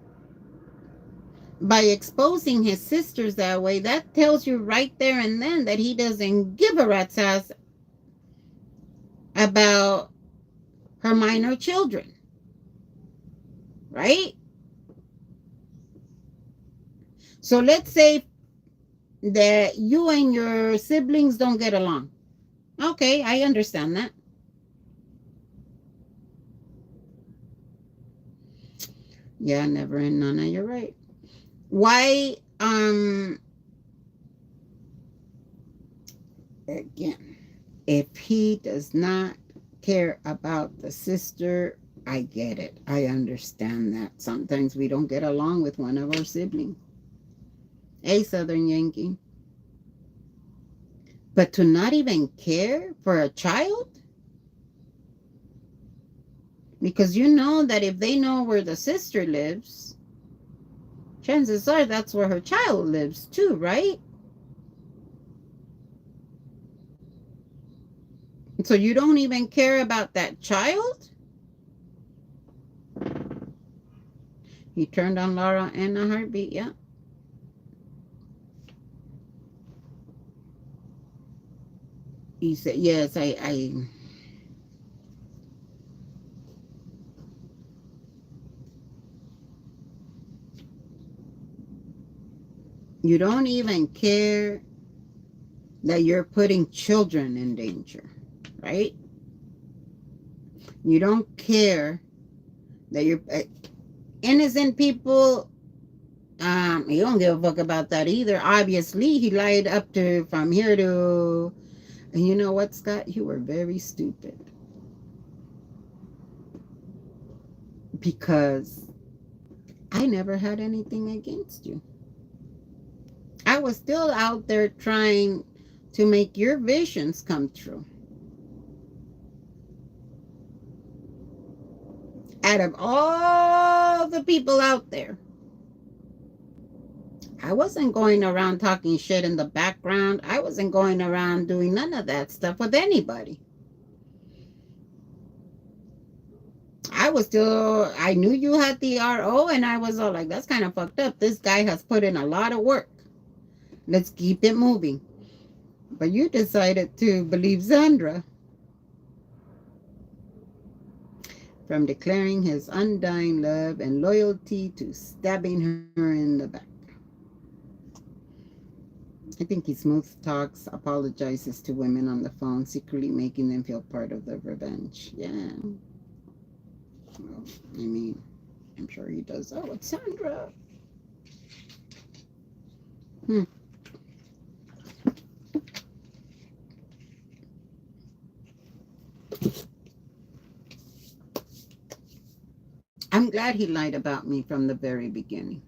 By exposing his sisters that way, that tells you right there and then that he doesn't give a rat's ass about her minor children. Right? So let's say that you and your siblings don't get along. Okay, I understand that. Yeah, never and none. You're right. Why, again, if he does not care about the sister, I get it. I understand that. Sometimes we don't get along with one of our siblings. A Southern Yankee. But to not even care for a child? Because you know that if they know where the sister lives, chances are that's where her child lives too, right? So you don't even care about that child? He turned on Laura in a heartbeat, yeah. He said, yes, I you don't even care that you're putting children in danger, right? You don't care That you're innocent people. He don't give a fuck about that either. Obviously, he lied up to from here to. And you know what, Scott? You were very stupid because I never had anything against you. I was still out there trying to make your visions come true. Out of all the people out there, I wasn't going around talking shit in the background. I wasn't going around doing none of that stuff with anybody. I knew you had the RO, and I was all like, that's kind of fucked up. This guy has put in a lot of work. Let's keep it moving. But you decided to believe Sandra. From declaring his undying love and loyalty to stabbing her in the back. I think he smooth talks, apologizes to women on the phone, secretly making them feel part of the revenge. Yeah. Well, I mean, I'm sure he does. Oh, it's Sandra. Hmm. I'm glad he lied about me from the very beginning.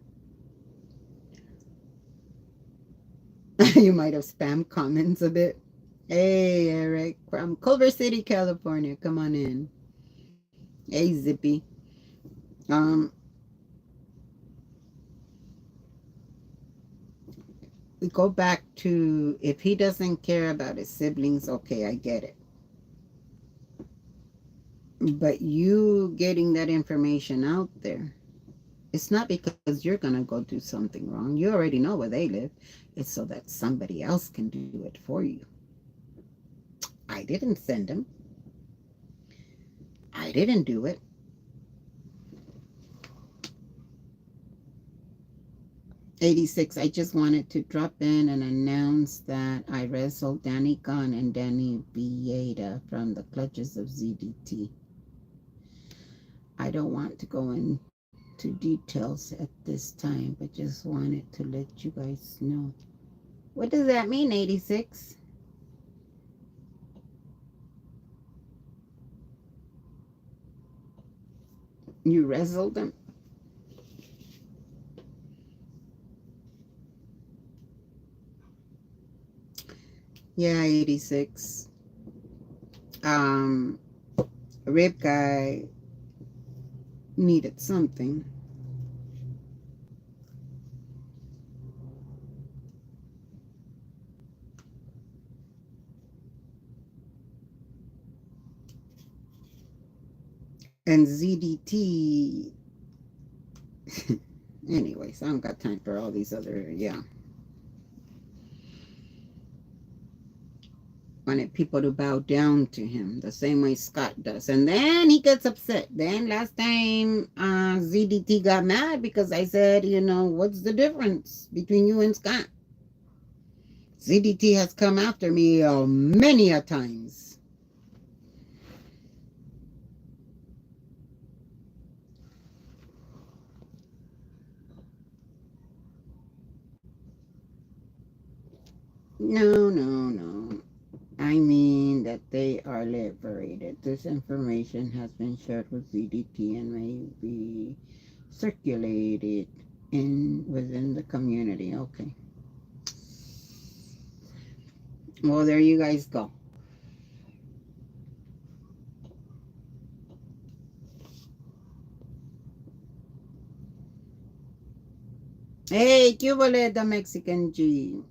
You might have spam comments a bit. Hey, Eric from Culver City, California. Come on in. Hey, Zippy. Um, we go back to if he doesn't care about his siblings, okay, I get it. But you getting that information out there, it's not because you're going to go do something wrong. You already know where they live. It's so that somebody else can do it for you. I didn't send him. I didn't do it. '86. I just wanted to drop in and announce that I wrestled Danny Gunn and Danny Vieta from the clutches of ZDT. I don't want to go into details at this time, but just wanted to let you guys know. What does that mean, 86? You wrestled them? Yeah, 86. Um, Rib Guy needed something. And ZDT. Anyways, I don't got time for all these other, yeah. Wanted people to bow down to him the same way Scott does. And then he gets upset. Then last time ZDT got mad because I said, what's the difference between you and Scott? ZDT has come after me many a times. No, no, no. I mean that they are liberated. This information has been shared with ZDT and may be circulated within the community. Okay. Well, there you guys go. Hey, Cubole, the Mexican G.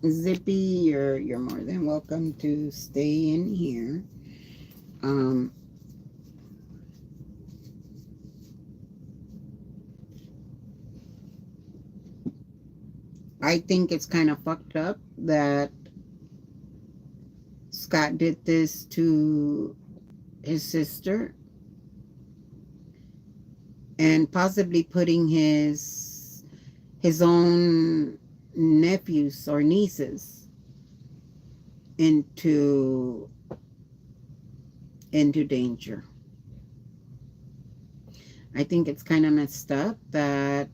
Zippy, you're more than welcome to stay in here. Um, I think it's kind of fucked up that Scott did this to his sister and possibly putting his own nephews or nieces into danger. I think it's kind of messed up that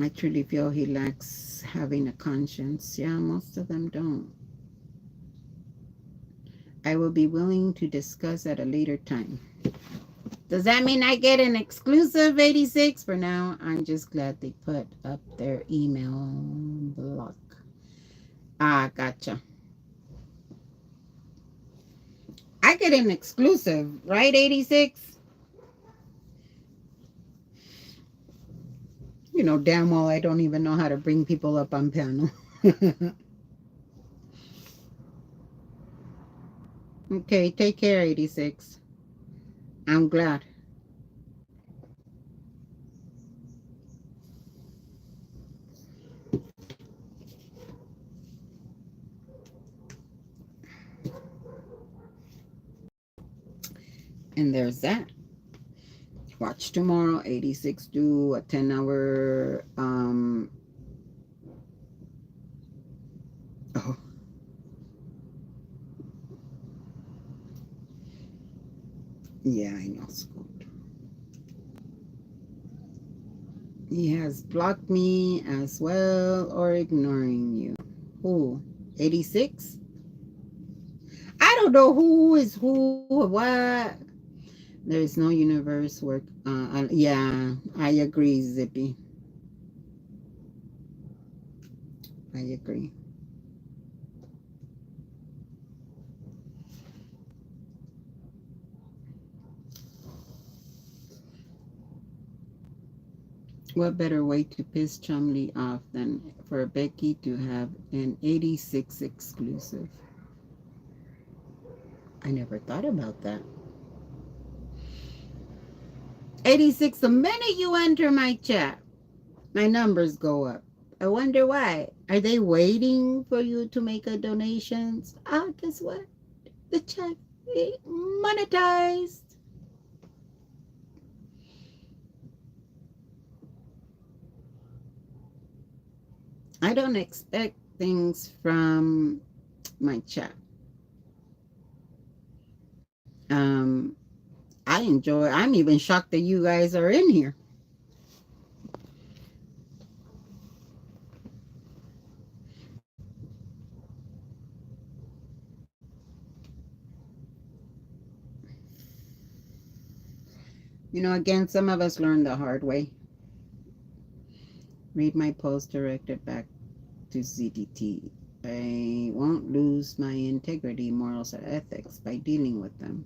I truly feel he lacks having a conscience. Yeah, most of them don't. I will be willing to discuss at a later time. Does that mean I get an exclusive 86? For now, I'm just glad they put up their email block. Ah, gotcha. I get an exclusive, right, 86? You know damn well I don't even know how to bring people up on panel. Okay, take care, 86. I'm glad. And there's that. Watch tomorrow, 86 do a 10-hour oh, yeah, I know, Scott. He has blocked me as well or ignoring you. Who? 86? I don't know who is who or what. There is no universe work. Yeah, I agree, Zippy. I agree. What better way to piss Chumley off than for Becky to have an 86 exclusive? I never thought about that. 86, the minute you enter my chat, my numbers go up. I wonder why. Are they waiting for you to make a donations? Ah, guess what? The chat monetized. I don't expect things from my chat. Um, I'm even shocked that you guys are in here. Again, some of us learned the hard way. Read my post directed back to ZDT. I won't lose my integrity, morals, or ethics by dealing with them.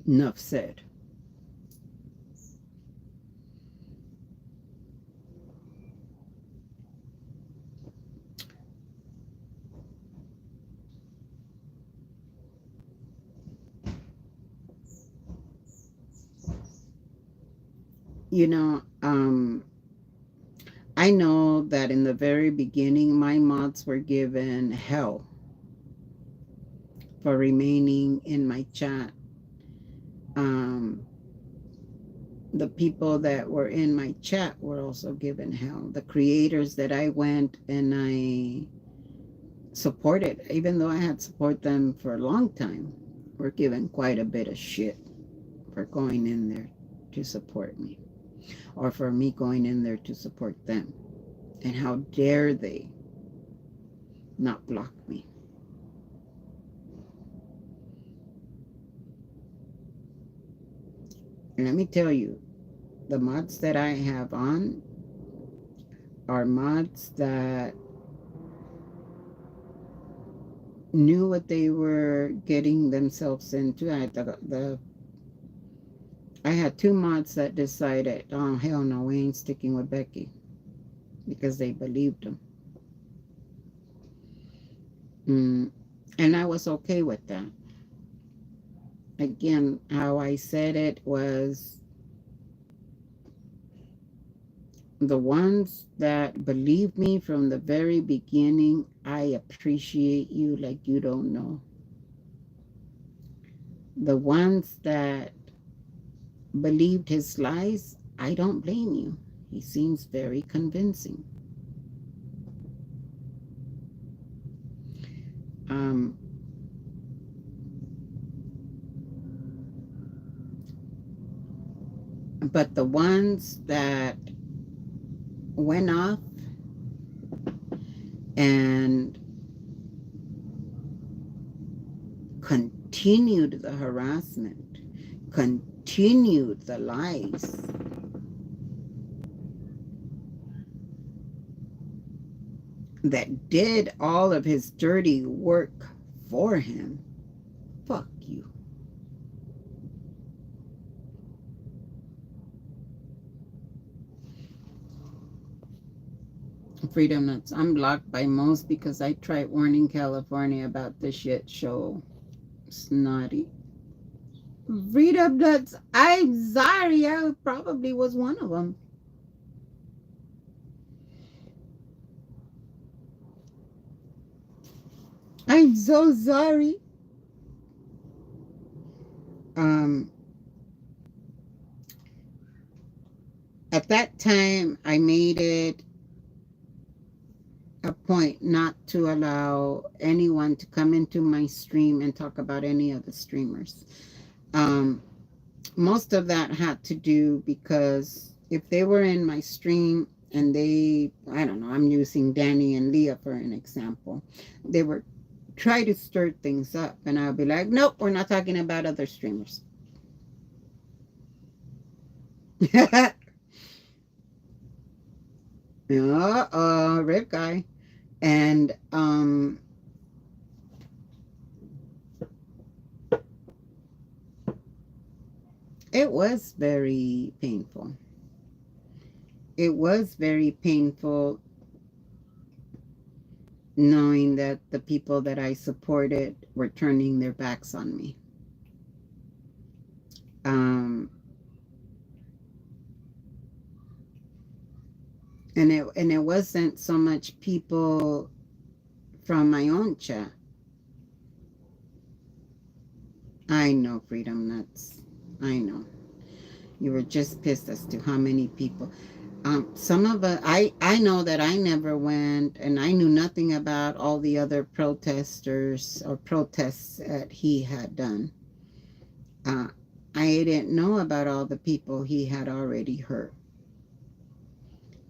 Enough said. You know, I know that in the very beginning, my mods were given hell for remaining in my chat. Um, the people that were in my chat were also given hell. The creators that I went and I supported, even though I had supported them for a long time, were given quite a bit of shit for going in there to support me, or for me going in there to support them. And how dare they not block me? And let me tell you, the mods that I have on are mods that knew what they were getting themselves into. I had two mods that decided, oh hell no, we ain't sticking with Becky, because they believed them. And I was okay with that. Again, how I said it was, the ones that believed me from the very beginning, I appreciate you like you don't know. The ones that believed his lies, I don't blame you. He seems very convincing. Um, but the ones that went off and continued the harassment, continued the lies, that did all of his dirty work for him, fuck you. Freedom Nuts. I'm blocked by most because I tried warning California about the shit show. Snotty. Freedom Nuts. I'm sorry. I probably was one of them. I'm so sorry. Um, at that time, I made it a point not to allow anyone to come into my stream and talk about any of the streamers. Um, most of that had to do because if they were in my stream and they, I don't know, I'm using Danny and Leah for an example, they were try to stir things up and I'll be like, nope, we're not talking about other streamers. Red guy. And it was very painful. It was very painful knowing that the people that I supported were turning their backs on me. And it wasn't so much people from my own chat. I know, Freedom Nuts. I know. You were just pissed as to how many people. Some of us, I know that I never went, and I knew nothing about all the other protesters or protests that he had done. I didn't know about all the people he had already hurt.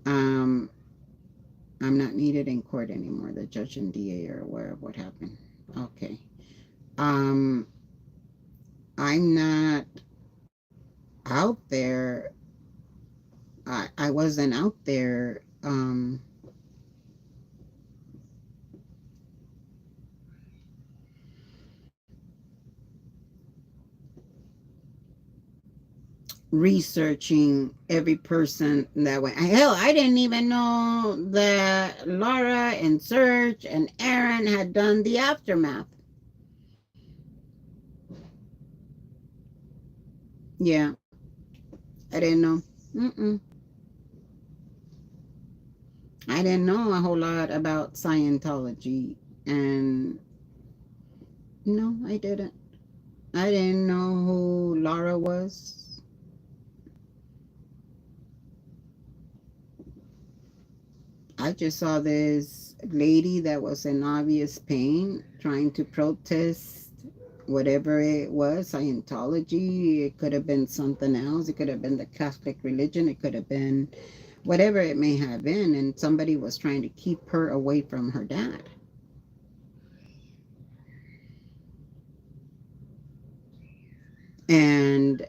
Um, I'm not needed in court anymore. The judge and DA are aware of what happened. Okay. Um, I'm not out there. I wasn't out there. Researching every person that went. Hell, I didn't even know that Laura and Serge and Aaron had done the aftermath. Yeah, I didn't know. Mm-mm. I didn't know a whole lot about Scientology, and no, I didn't. I didn't know who Laura was. I just saw this lady that was in obvious pain trying to protest whatever it was, Scientology. It could have been something else. It could have been the Catholic religion. It could have been whatever it may have been. And somebody was trying to keep her away from her dad. And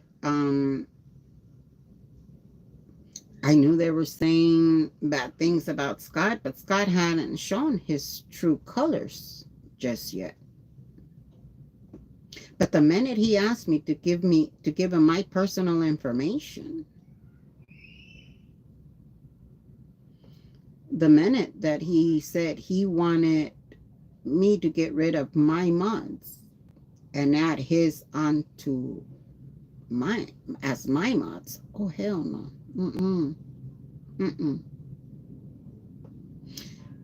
I knew they were saying bad things about Scott, but Scott hadn't shown his true colors just yet. But the minute he asked me to give him my personal information, the minute that he said he wanted me to get rid of my mods and add his onto my as my mods, oh hell no. Mm-mm. Mm-mm.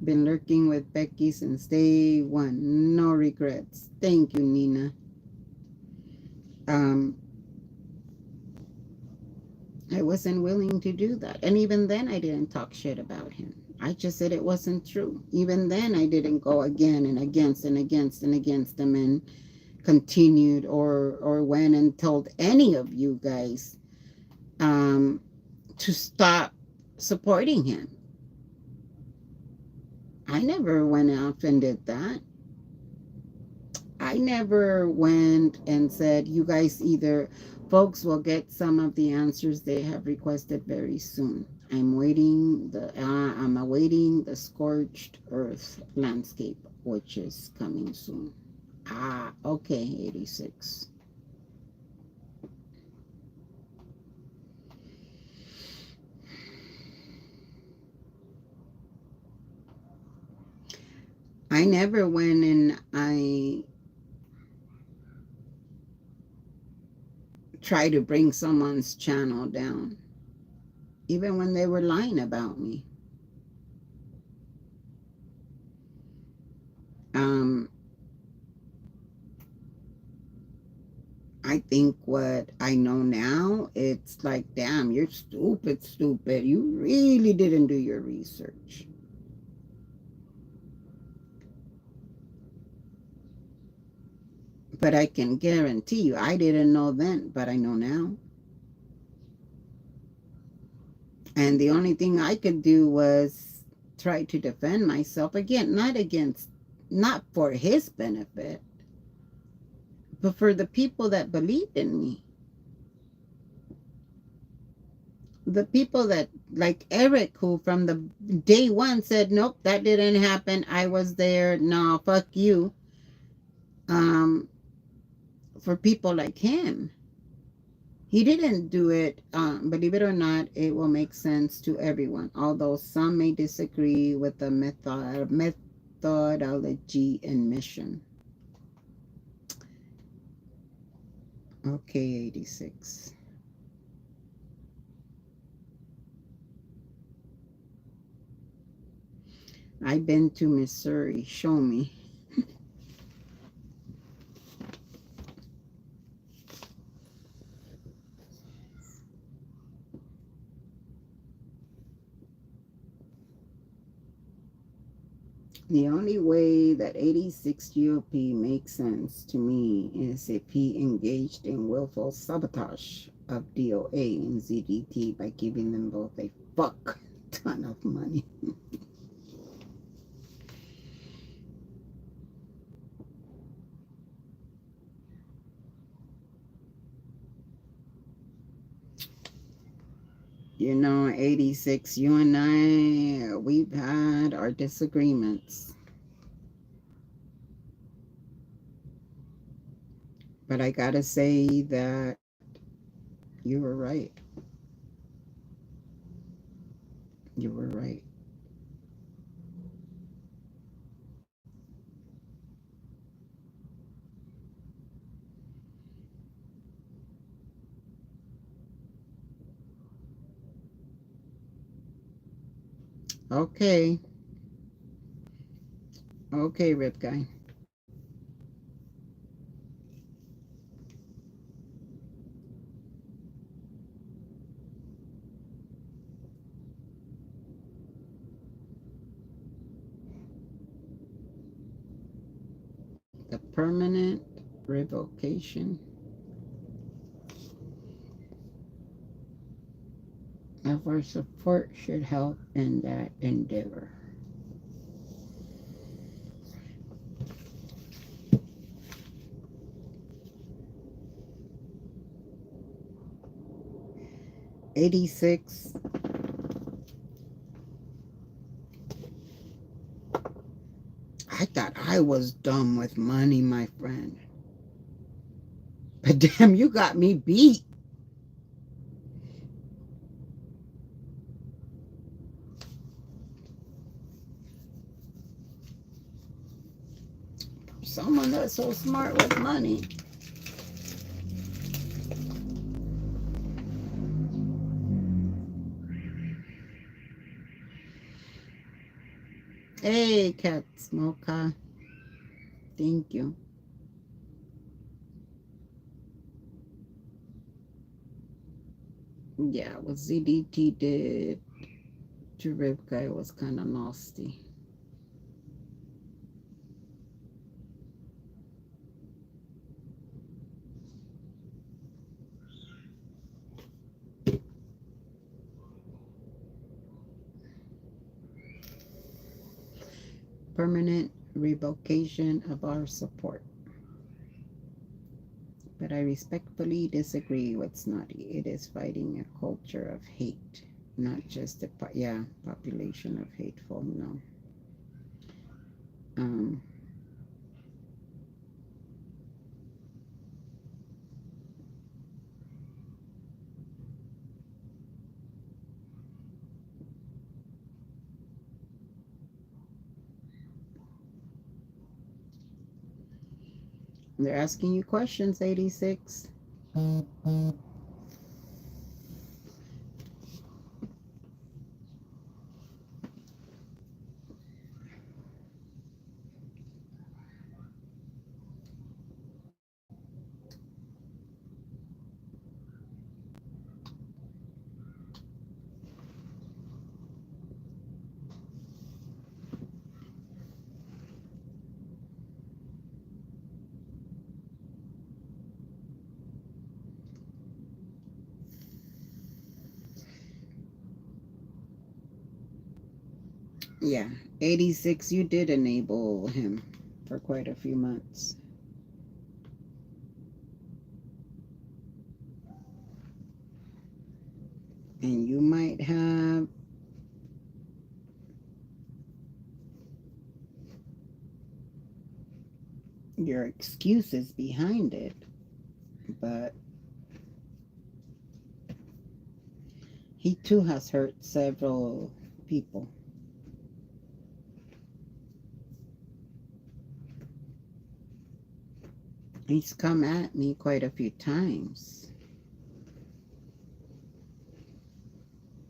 Been lurking with Becky since day one. No regrets. Thank you, Nina. I wasn't willing to do that. And even then, I didn't talk shit about him. I just said it wasn't true. Even then, I didn't go again and against and against and against them and continued or went and told any of you guys um, to stop supporting him. I never went off and did that. I never went and said, you guys either, folks will get some of the answers they have requested very soon. I'm awaiting the scorched earth landscape, which is coming soon. Ah, okay, 86. I never went and I tried to bring someone's channel down, even when they were lying about me. Um, I think what I know now, it's like, damn, you're stupid, stupid. You really didn't do your research. But I can guarantee you, I didn't know then, but I know now. And the only thing I could do was try to defend myself again, not for his benefit, but for the people that believed in me. The people that, like Eric, who from the day one said, nope, that didn't happen. I was there. No, fuck you. Um, for people like him, he didn't do it. Believe it or not, it will make sense to everyone. Although some may disagree with the methodology and mission. Okay, 86. I've been to Missouri. Show me. The only way that 86 GOP makes sense to me is if he engaged in willful sabotage of DOA and ZDT by giving them both a fuck ton of money. You know, 86, you and I, we've had our disagreements. But I gotta say that you were right. You were right. Okay. Okay, Rip Guy. The permanent revocation of our support should help in that endeavor. '86. I thought I was dumb with money, my friend. But damn, you got me beat. Someone that's so smart with money. Hey, Cat Smoker. Thank you. Yeah, what ZDT did to Rivka, it was kind of nasty. Permanent revocation of our support. But I respectfully disagree with Snotty. It is fighting a culture of hate, not just a population of hateful. No. Um, they're asking you questions, 86. Yeah, 86, you did enable him for quite a few months. And you might have your excuses behind it, but he too has hurt several people. He's come at me quite a few times,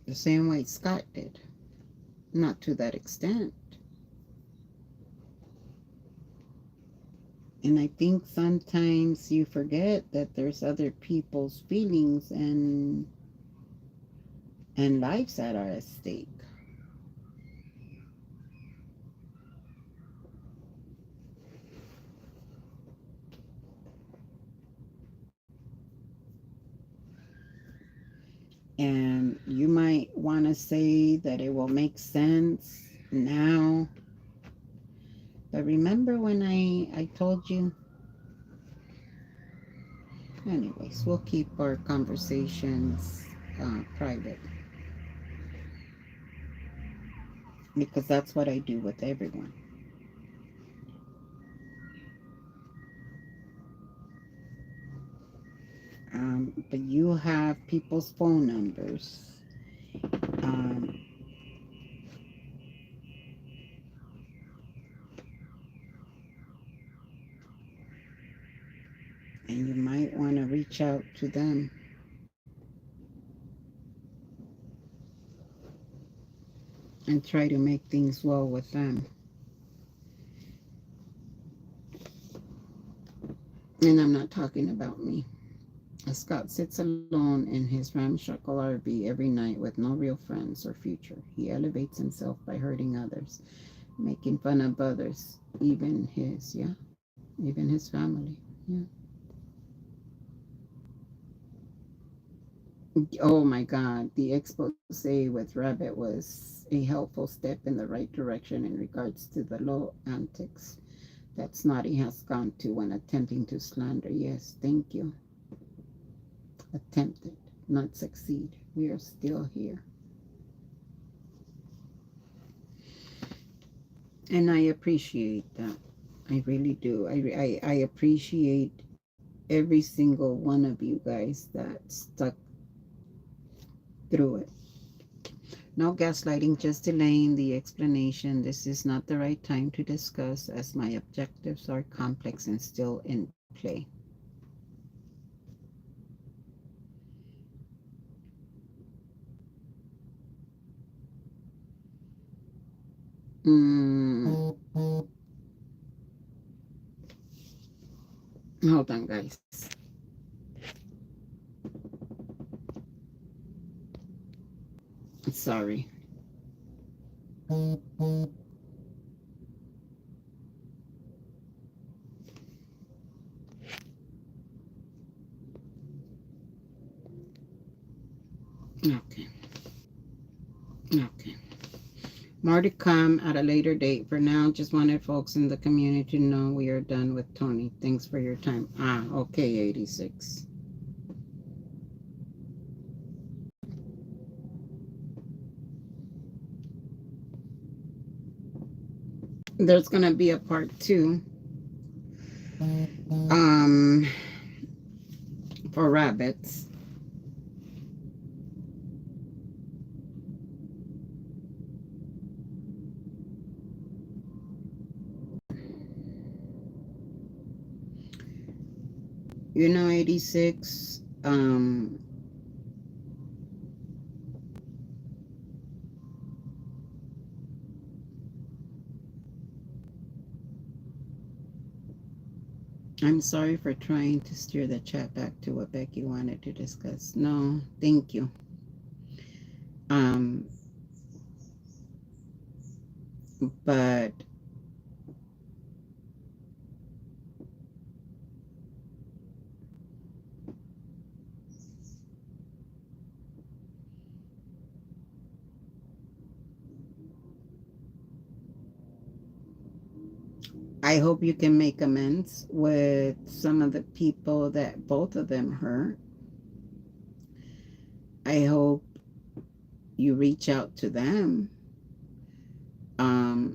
the same way Scott did. Not to that extent. And I think sometimes you forget that there's other people's feelings and lives that are at stake. And you might want to say that it will make sense now. But remember when I told you? Anyways, we'll keep our conversations private because that's what I do with everyone. But you have people's phone numbers. Um, and you might want to reach out to them and try to make things well with them. And I'm not talking about me. Scott sits alone in his ramshackle RV every night with no real friends or future. He elevates himself by hurting others, making fun of others, even his family. Yeah. Oh my God, the expose with Rabbit was a helpful step in the right direction in regards to the low antics that Snotty has gone to when attempting to slander. Yes, thank you. Attempted, not succeed. We are still here. And I appreciate that. I really do. I appreciate every single one of you guys that stuck through it. No gaslighting, just delaying the explanation. This is not the right time to discuss as my objectives are complex and still in play. Mm, hold on, guys. Sorry. Okay. Okay. More to come at a later date. For now, just wanted folks in the community to know we are done with Tony. Thanks for your time. Ah, okay, 86. There's going to be a part 2 um, for rabbits. You know, 86, I'm sorry for trying to steer the chat back to what Becky wanted to discuss. No, thank you. Um, but I hope you can make amends with some of the people that both of them hurt. I hope you reach out to them,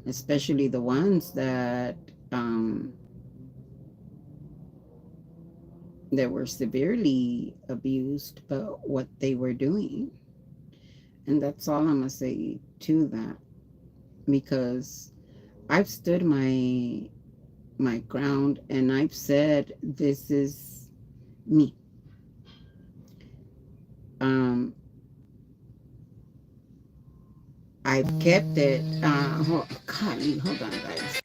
especially the ones that were severely abused about what they were doing. And that's all I'm going to say to that, because I've stood my ground and I've said this is me. Um, I've kept it. Hold on, guys.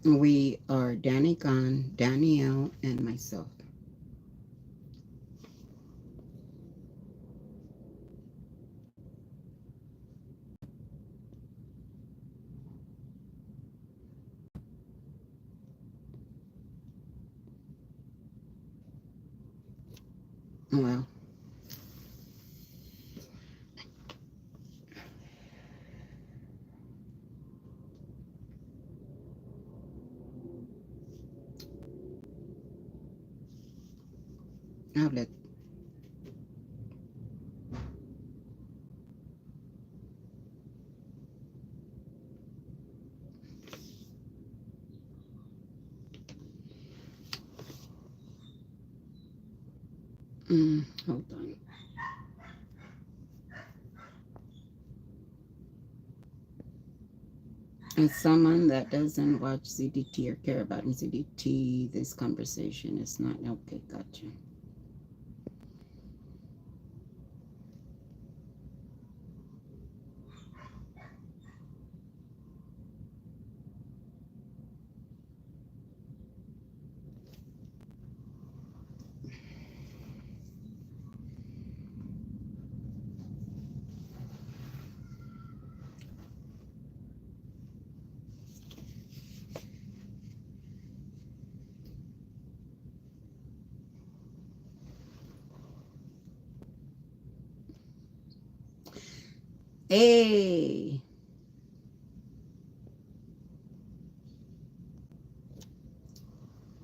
We are Danny Gone, Danielle, and myself. Well, I'll let. Hold on. As someone that doesn't watch CDT or care about CDT, this conversation is not okay. Gotcha. Hey,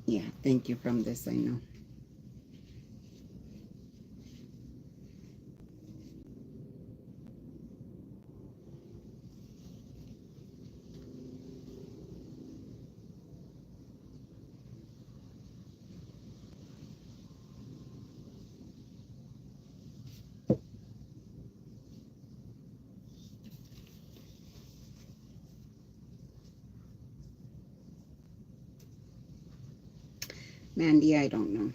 yeah, thank you from this, I know. Mandy, I don't know.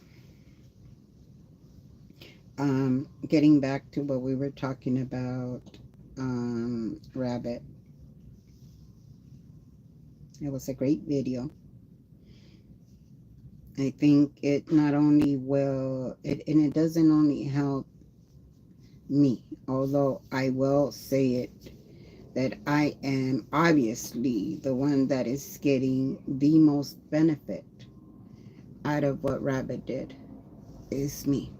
Getting back to what we were talking about, Rabbit. It was a great video. I think it not only will, and it doesn't only help me, although I will say it, that I am obviously the one that is getting the most benefit out of what Rabbit did is me.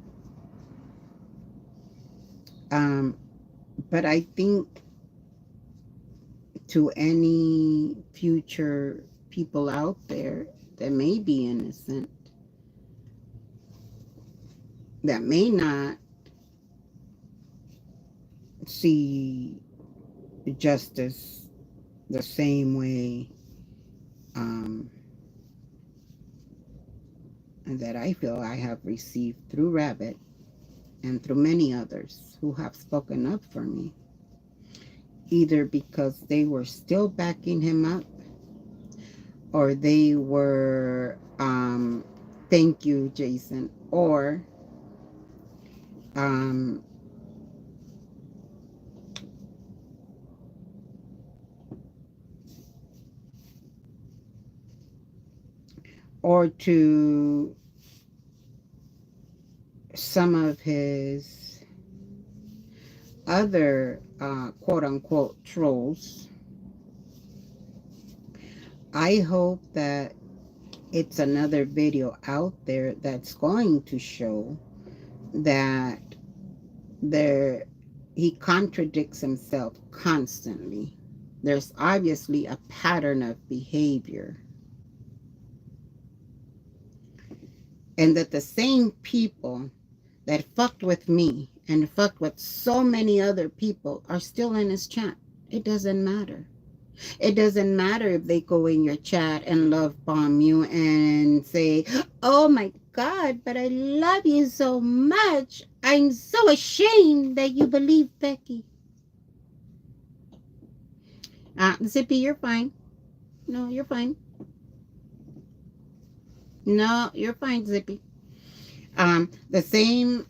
Um, but I think to any future people out there that may be innocent, that may not see justice the same way um, that I feel I have received through Rabbit and through many others who have spoken up for me, either because they were still backing him up or they were, thank you, Jason, um, or to some of his other quote unquote trolls. I hope that it's another video out there that's going to show that there he contradicts himself constantly. There's obviously a pattern of behavior, and that the same people that fucked with me and fucked with so many other people are still in his chat. It doesn't matter. It doesn't matter if they go in your chat and love bomb you and say, "Oh my God, but I love you so much. I'm so ashamed that you believe Becky." Zippy, you're fine. No, you're fine. No, you're fine, Zippy. The same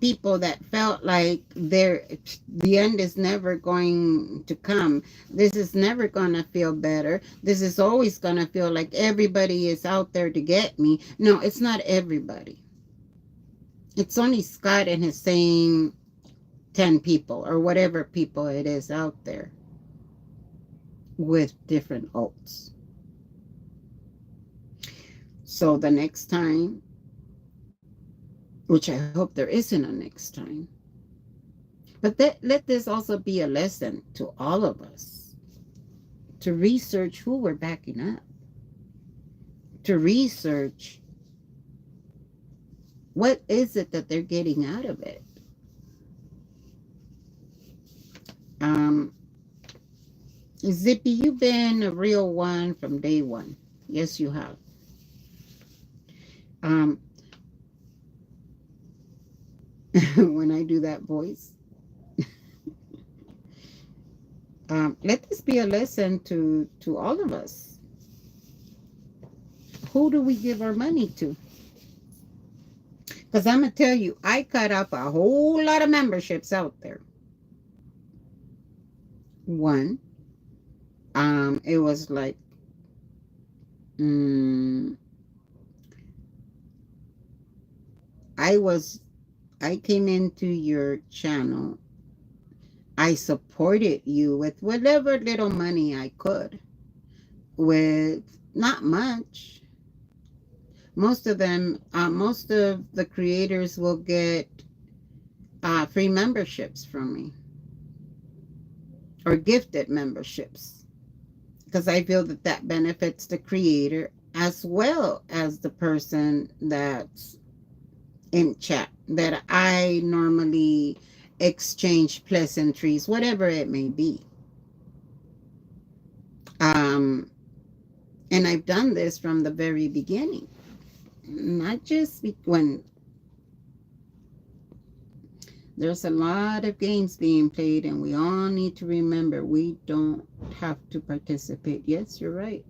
people that felt like the end is never going to come. This is never going to feel better. This is always going to feel like everybody is out there to get me. No, it's not everybody. It's only Scott and his same 10 people or whatever people it is out there with different alts. So the next time, which I hope there isn't a next time, but let this also be a lesson to all of us to research who we're backing up, to research what is it that they're getting out of it. Um, Zippy, you've been a real one from day one. Yes, you have. Um, when I do that voice, let this be a lesson to all of us. Who do we give our money to? Because I'm going to tell you, I cut up a whole lot of memberships out there. One, it was like, I came into your channel. I supported you with whatever little money I could, with not much. Most of the creators will get free memberships from me or gifted memberships because I feel that that benefits the creator as well as the person that's in chat, that I normally exchange pleasantries, whatever it may be. Um, and I've done this from the very beginning, not just when there's a lot of games being played, and we all need to remember we don't have to participate. Yes, you're right,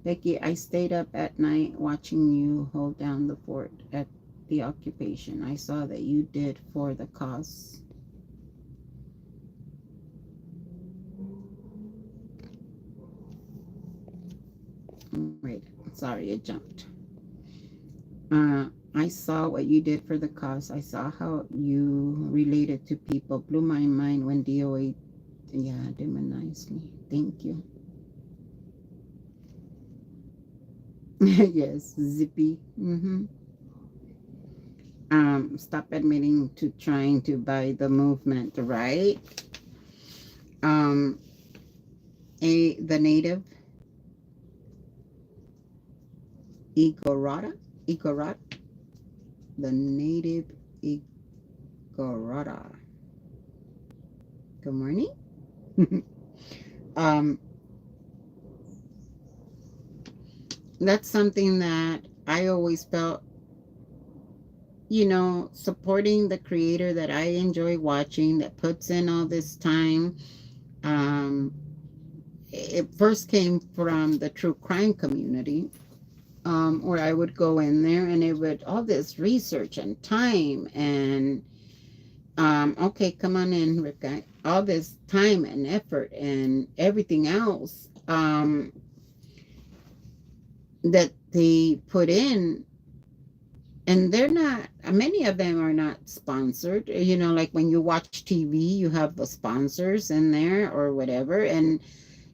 Becky. I stayed up at night watching you hold down the fort at the occupation. I saw that you did for the cause. Wait, sorry, it jumped. I saw what you did for the cause. I saw how you related to people. Blew my mind when DOA, yeah, demonized me. Thank you. Yes, zippy. Stop admitting to trying to buy the movement, right? Um, the native Igorata, Igorata, the native Igorata. Good morning. um, that's something that I always felt, supporting the creator that I enjoy watching that puts in all this time. Um, it first came from the true crime community, where I would go in there and it would all this research and time and okay, come on in, Rick. All this time and effort and everything else that they put in, and they're not, many of them are not sponsored. Like when you watch TV, you have the sponsors in there or whatever, and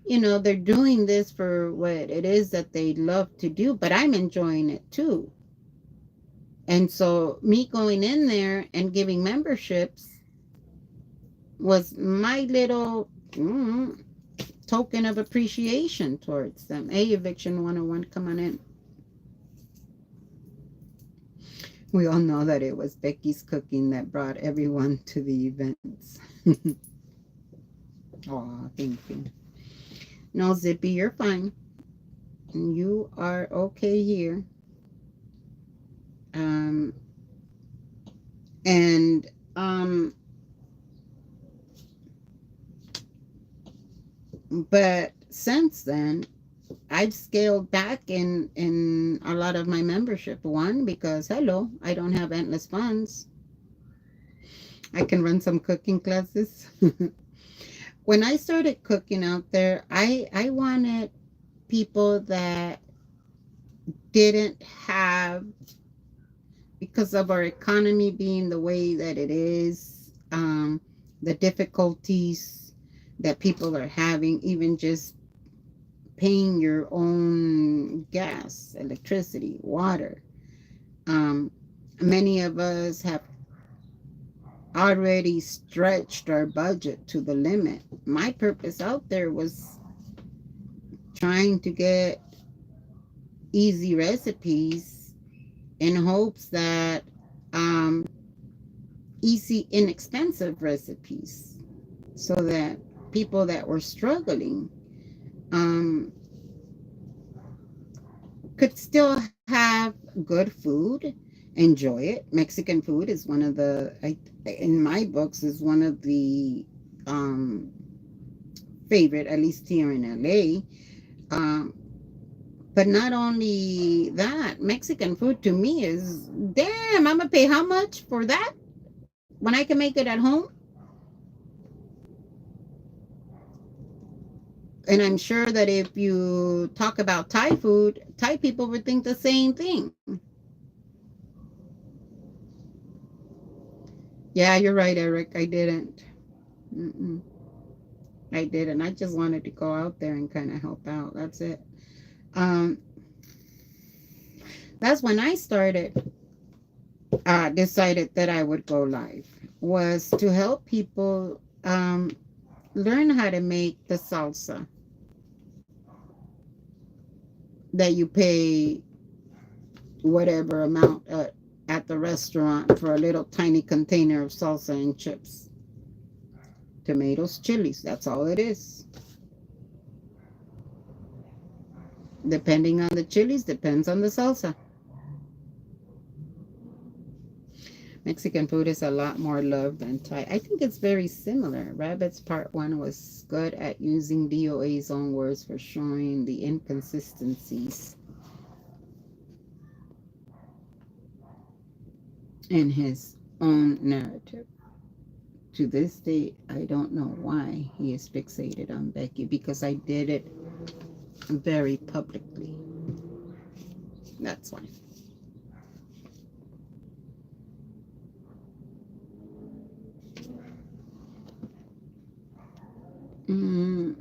they're doing this for what it is that they love to do, but I'm enjoying it too. And so me going in there and giving memberships was my little token of appreciation towards them. Hey, Eviction 101, come on in. We all know that it was Becky's cooking that brought everyone to the events. Oh, thank you. No, Zippy, you're fine. You are okay here. Um, and but since then, I've scaled back in a lot of my membership. One, because hello, I don't have endless funds. I can run some cooking classes. When I started cooking out there, I wanted people that didn't have, because of our economy being the way that it is, the difficulties that people are having, even just paying your own gas, electricity, water. Um, Many of us have already stretched our budget to the limit. My purpose out there was trying to get easy recipes in hopes that easy, inexpensive recipes, so that people that were struggling um, could still have good food, enjoy it. Mexican food is one of the, in my books, is one of the favorite, at least here in LA. Um, but not only that, Mexican food to me is, damn, I'm gonna pay how much for that when I can make it at home? And I'm sure that if you talk about Thai food, Thai people would think the same thing. Yeah, you're right, Eric. I didn't. Mm-mm. I didn't. I just wanted to go out there and kind of help out. That's it. Um, that's when I started, decided that I would go live, was to help people learn how to make the salsa that you pay whatever amount at the restaurant for a little tiny container of salsa and chips, tomatoes, chilies. That's all it is. Depending on the chilies, depends on the salsa. Mexican food is a lot more loved than Thai. I think it's very similar. Rabbit's part one was good at using DOA's own words for showing the inconsistencies in his own narrative. To this day, I don't know why he is fixated on Becky, because I did it very publicly. That's why. Mm,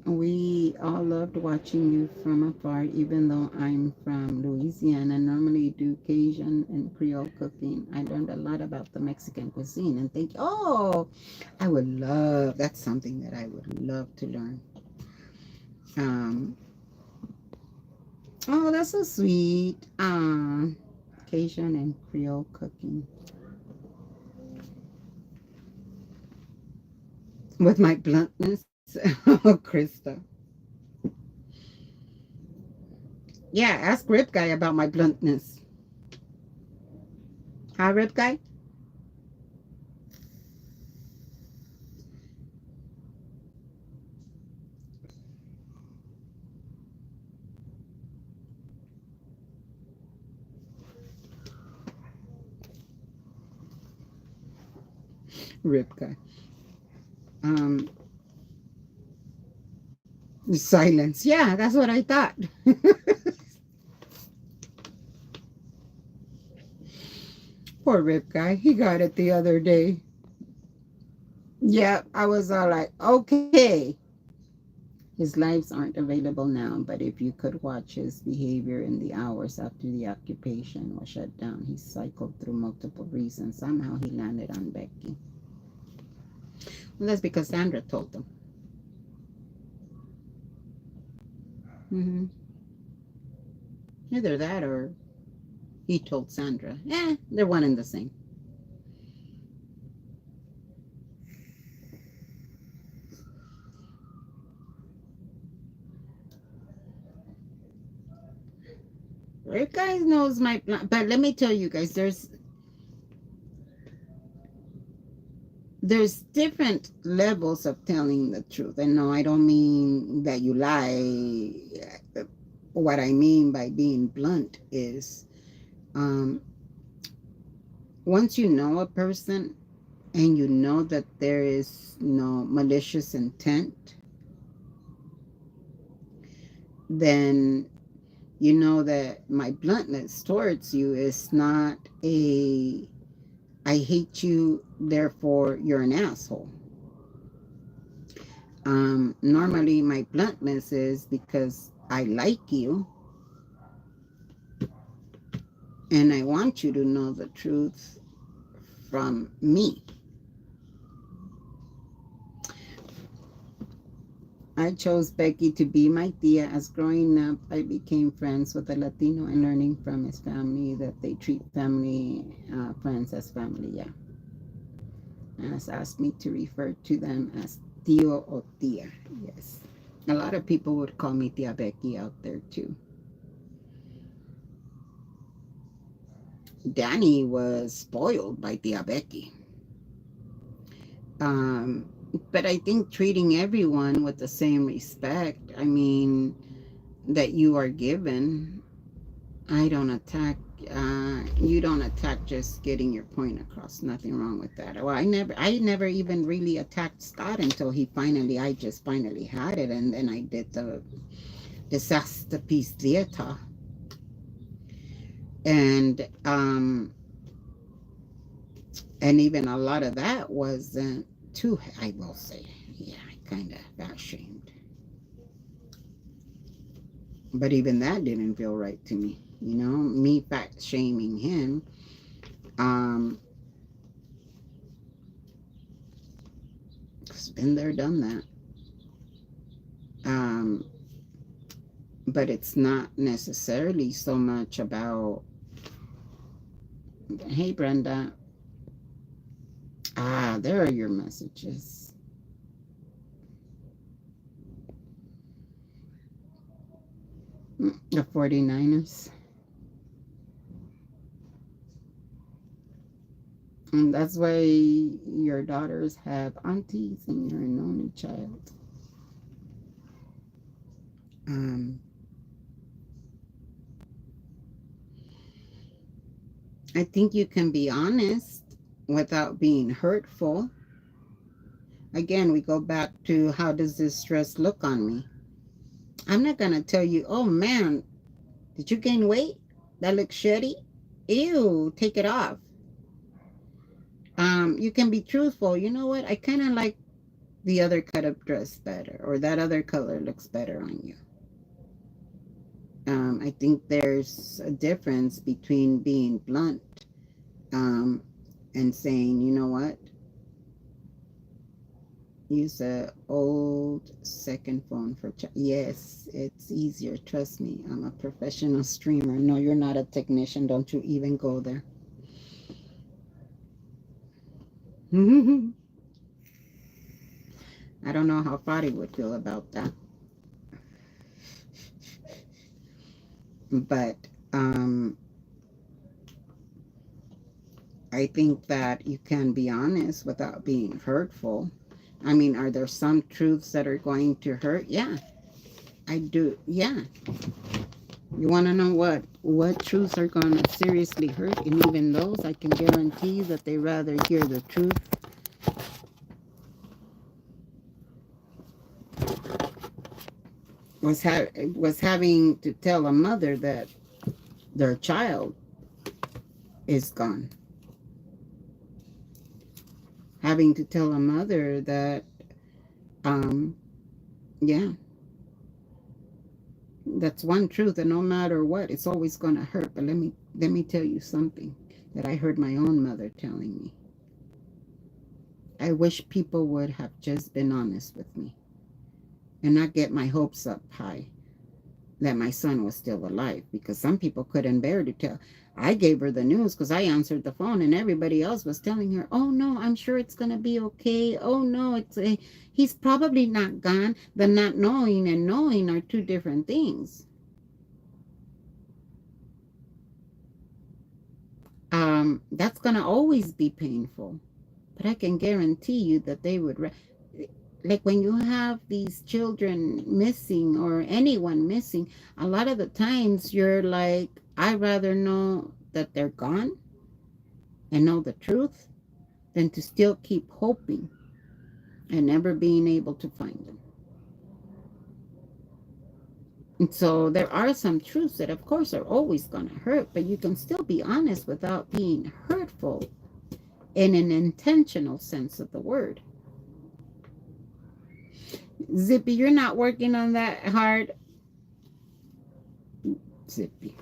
we all loved watching you from afar, even though I'm from Louisiana. Normally do Cajun and Creole cooking. I learned a lot about the Mexican cuisine and think, oh, I would love, that's something that I would love to learn. Um, oh, that's so sweet. Cajun and Creole cooking. With my bluntness, oh, Krista. Yeah, ask Rip Guy about my bluntness. Hi, Rip Guy. Rip Guy. Um, Silence. Yeah, that's what I thought. Poor Rip Guy. He got it the other day. Yeah, I was all like, okay. His lives aren't available now, but if you could watch his behavior in the hours after the occupation was shut down, he cycled through multiple reasons. Somehow he landed on Becky. Well, that's because Sandra told him. Mm-hmm. Either that or he told Sandra. They're one and the same. Rick guys knows my plan, but let me tell you guys, there's different levels of telling the truth. And no, I don't mean that you lie. What I mean by being blunt is, um, once you know a person and you know that there is no malicious intent, then you know that my bluntness towards you is not a I hate you, therefore you're an asshole. Normally, my bluntness is because I like you and I want you to know the truth from me. I chose Becky to be my tia as growing up I became friends with a Latino and learning from his family that they treat family friends as family. Yeah, has asked me to refer to them as Tio or Tia. Yes. A lot of people would call me Tia Becky out there too. Danny was spoiled by Tia Becky. Um, but I think treating everyone with the same respect, I mean, that you are given, I don't attack. You don't attack just getting your point across. Nothing wrong with that. Well, I never even really attacked Scott until I just finally had it, and then I did the disaster piece theater, and and even a lot of that wasn't too. I will say, yeah, I kind of got shamed, but even that didn't feel right to me. You know, me fat shaming him. Um, been there, done that. Um, but it's not necessarily so much about, hey, Brenda, there are your messages. The 49ers. And that's why your daughters have aunties and you're an only child. Um, I think you can be honest without being hurtful. Again, we go back to how does this stress look on me? I'm not going to tell you, oh man, did you gain weight? That looks shitty. Ew, take it off. You can be truthful. You know what? I kind of like the other cut of dress better, or that other color looks better on you. I think there's a difference between being blunt um, and saying, you know what, use a old second phone for yes, it's easier, trust me, I'm a professional streamer. No, you're not a technician, don't you even go there. I don't know how Fadi would feel about that, but I think that you can be honest without being hurtful. I mean, are there some truths that are going to hurt? Yeah, I do. Yeah. You want to know what truths are going to seriously hurt? And even those, I can guarantee that they rather hear the truth was having to tell a mother that their child is gone. Having to tell a mother that, yeah, that's one truth, and no matter what, it's always going to hurt. But let me tell you something that I heard my own mother telling me. I wish people would have just been honest with me and not get my hopes up high that my son was still alive, because some people couldn't bear to tell. I gave her the news because I answered the phone and everybody else was telling her, oh no, I'm sure it's going to be okay. Oh no, he's probably not gone. The not knowing and knowing are two different things. That's going to always be painful, but I can guarantee you that they would like when you have these children missing or anyone missing, a lot of the times you're like, I'd rather know that they're gone and know the truth than to still keep hoping and never being able to find them. And so there are some truths that, of course, are always going to hurt, but you can still be honest without being hurtful in an intentional sense of the word. Zippy, you're not working on that hard. Zippy.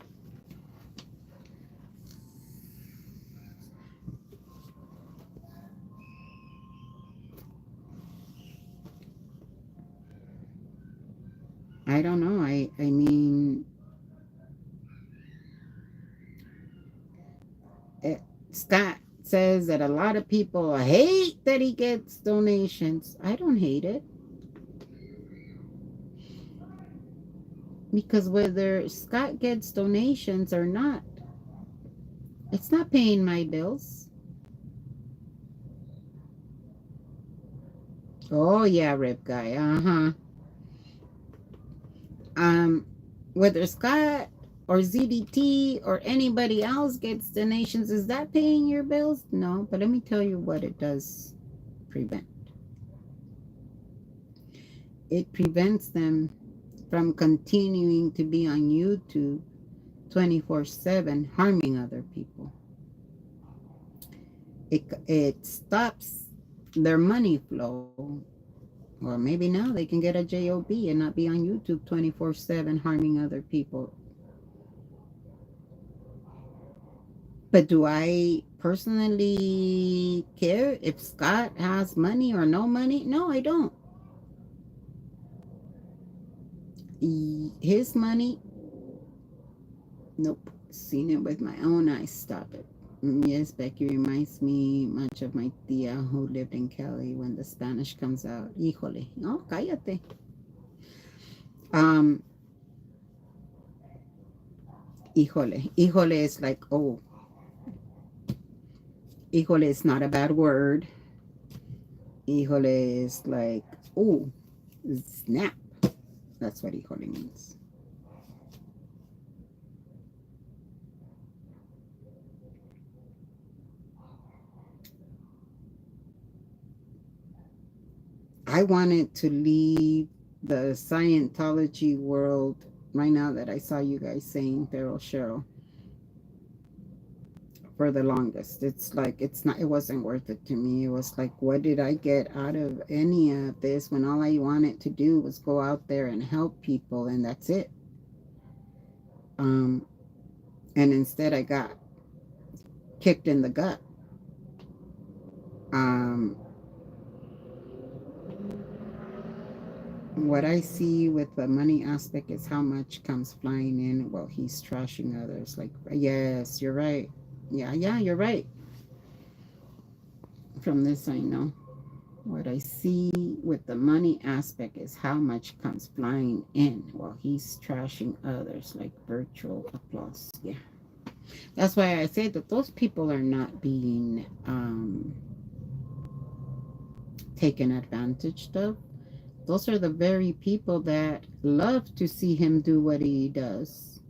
I don't know. I mean, Scott says that a lot of people hate that he gets donations. I don't hate it. Because whether Scott gets donations or not, it's not paying my bills. Oh yeah, Rip Guy. Uh-huh. Whether Scott or ZDT or anybody else gets donations, is that paying your bills? No, but let me tell you what it does prevent. It prevents them from continuing to be on YouTube 24/7 harming other people. It stops their money flow. Or maybe now they can get a job and not be on YouTube 24/7 harming other people. But do I personally care if Scott has money or no money? No, I don't. His money, nope. Seen it with my own eyes. Stop it. Yes, Becky reminds me much of my tia who lived in Cali when the Spanish comes out. Híjole. No, cállate. Híjole. Híjole is like, oh. Híjole is not a bad word. Híjole is like, oh, snap. That's what híjole means. I wanted to leave the Scientology world right now that I saw you guys saying Feral Cheryl. for the longest. It's like, it wasn't worth it to me. It was like, what did I get out of any of this when all I wanted to do was go out there and help people, and that's it. Um, and instead I got kicked in the gut. Um, what I see with the money aspect is how much comes flying in while he's trashing others. Like, yes, you're right. Yeah, you're right. From this, I know. What I see with the money aspect is how much comes flying in while he's trashing others, like virtual applause. Yeah. That's why I say that those people are not being taken advantage of. Those are the very people that love to see him do what he does,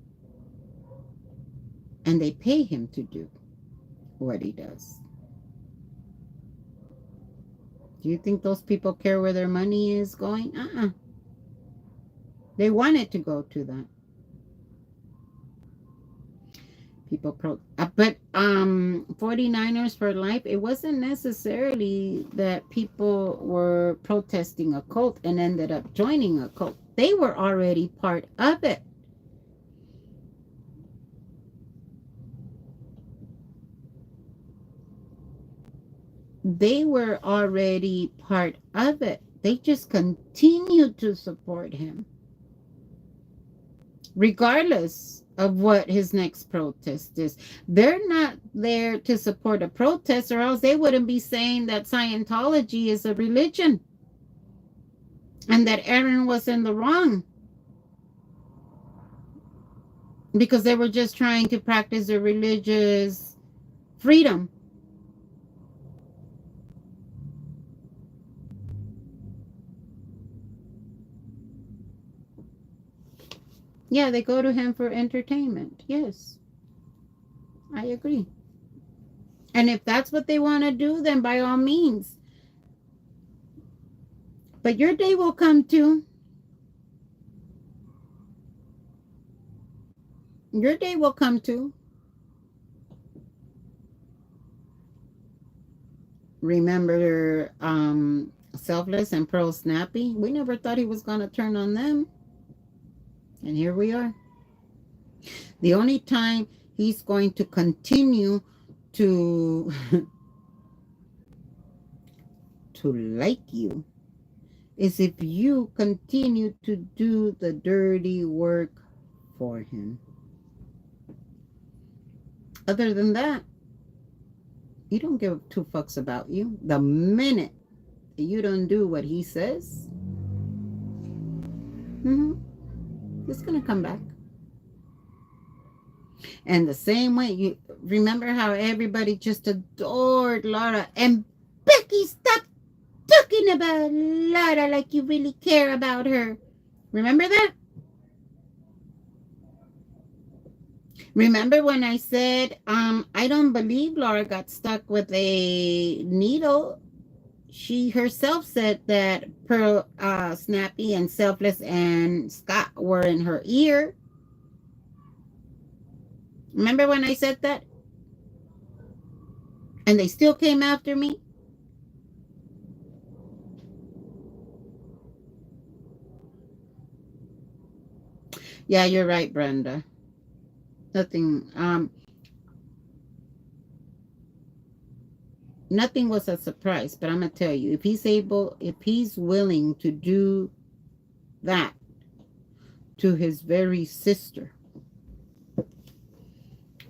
and they pay him to do what he does. Do you think those people care where their money is going? They want it to go to that. But 49ers for life, it wasn't necessarily that people were protesting a cult and ended up joining a cult. They were already part of it. They were already part of it. They just continued to support him, regardless of what his next protest is. They're not there to support a protest, or else they wouldn't be saying that Scientology is a religion and that Aaron was in the wrong, because they were just trying to practice their religious freedom. Yeah, they go to him for entertainment. Yes, I agree. And if that's what they want to do, then by all means. But your day will come too. Your day will come too. Remember Selfless and Pearl Snappy? We never thought he was going to turn on them. And here we are. The only time he's going to continue to to like you is if you continue to do the dirty work for him. Other than that, he don't give two fucks about you. The minute you don't do what he says, it's gonna come back. And the same way, you remember how everybody just adored Laura, and Becky, stop talking about Laura like you really care about her. Remember that? Remember when I said, I don't believe Laura got stuck with a needle? She herself said that Pearl, Snappy, and Selfless, and Scott were in her ear. Remember when I said that? And they still came after me? Yeah, you're right, Brenda. Nothing was a surprise, but I'm gonna tell you, if he's willing to do that to his very sister,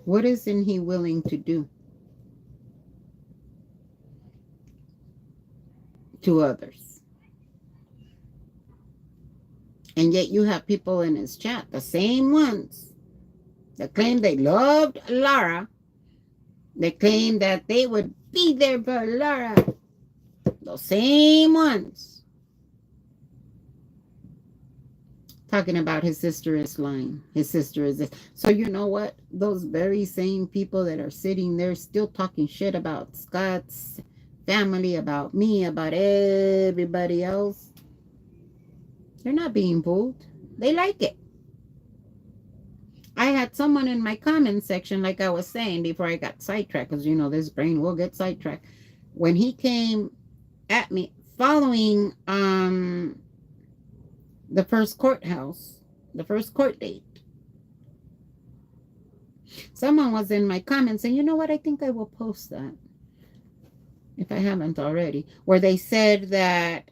what isn't he willing to do to others? And yet you have people in his chat, the same ones that claim they loved Laura, they claim that they would be there for Laura, those same ones talking about his sister is lying, his sister is this. So you know what? Those very same people that are sitting there still talking shit about Scott's family, about me, about everybody else, they're not being fooled. They like it. I had someone in my comment section, like I was saying before I got sidetracked, because you know this brain will get sidetracked. When he came at me following the first courthouse, the first court date, someone was in my comments, and you know what? I think I will post that if I haven't already, where they said that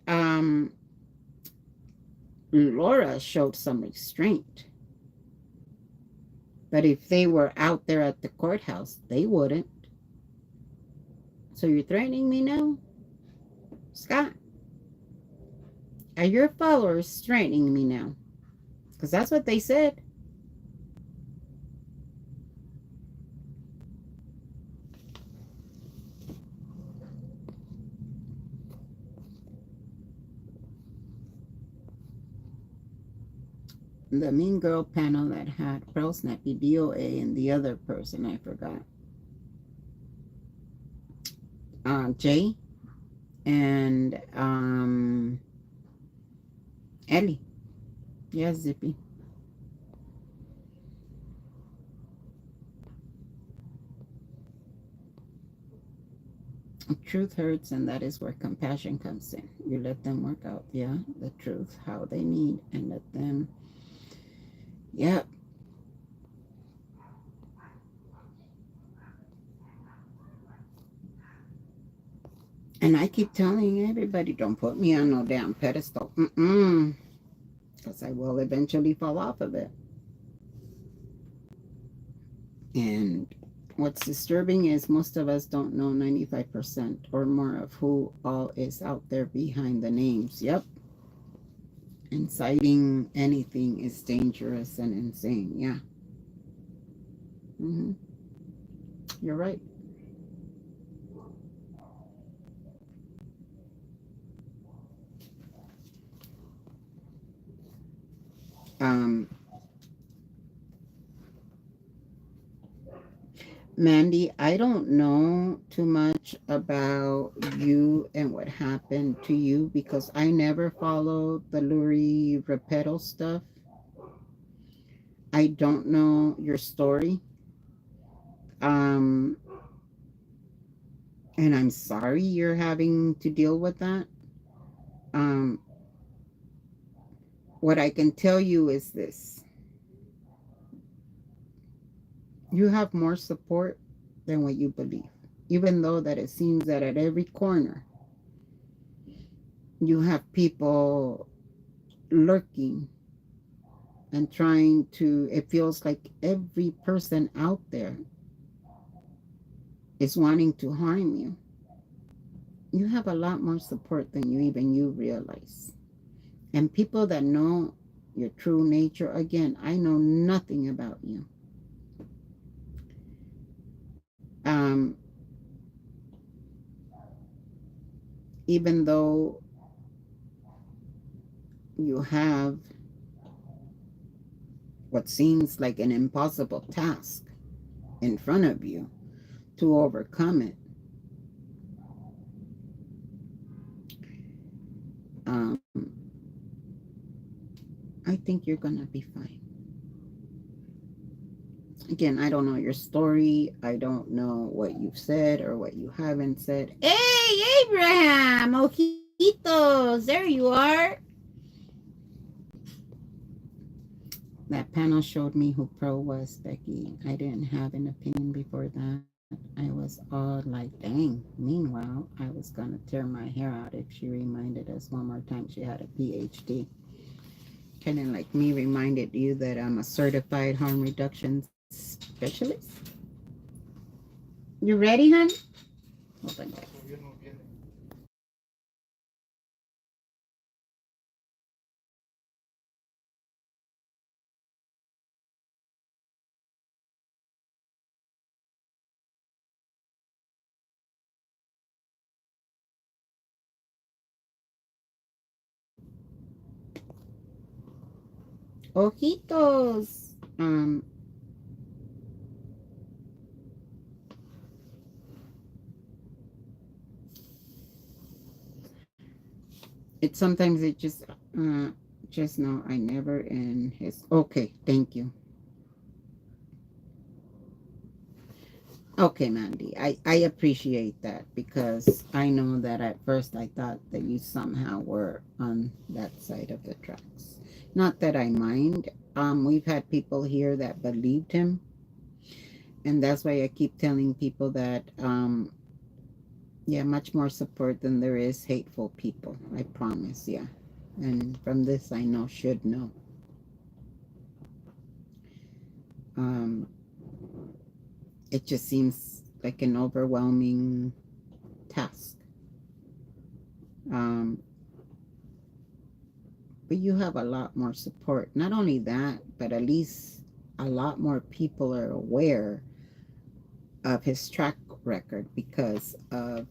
Laura showed some restraint. But if they were out there at the courthouse, they wouldn't. So you're threatening me now? Scott, are your followers threatening me now? Because that's what they said. The Mean Girl panel that had Pearl Snappy, DOA, and the other person, I forgot. Jay and Ellie. Yes, Zippy. Truth hurts, and that is where compassion comes in. You let them work out, yeah, the truth, how they need, and let them, yeah. And I keep telling everybody, don't put me on no damn pedestal. Because I will eventually fall off of it. And what's disturbing is most of us don't know 95% or more of who all is out there behind the names. Yep. Inciting anything is dangerous and insane. Yeah. hmm You're right. Um, Mandy, I don't know too much about you and what happened to you because I never followed the Luri Repetto stuff. I don't know your story. Um, and I'm sorry you're having to deal with that. Um, what I can tell you is this: you have more support than what you believe, even though that it seems that at every corner you have people lurking and trying to. It feels like every person out there is wanting to harm you. You have a lot more support than you realize. And people that know your true nature, again, I know nothing about you. Um, Even though you have what seems like an impossible task in front of you to overcome it, um, I think you're going to be fine. Again, I don't know your story. I don't know what you've said or what you haven't said. Hey, Abraham! Ojitos! There you are. That panel showed me who Pro was, Becky. I didn't have an opinion before that. I was all like, dang. Meanwhile, I was going to tear my hair out if she reminded us one more time she had a PhD. Kind of like me reminded you that I'm a certified harm reduction specialist. You ready, hon? Hold on, guys. Ojitos. It sometimes it just no, I never in his. Okay, thank you. Okay, Mandy, I appreciate that because I know that at first I thought that you somehow were on that side of the tracks. Not that I mind. We've had people here that believed him, and that's why I keep telling people that, yeah, much more support than there is hateful people. I promise, yeah. And from this, I know, should know. Um, it just seems like an overwhelming task. Um, but you have a lot more support. Not only that, but at least a lot more people are aware of his track record because of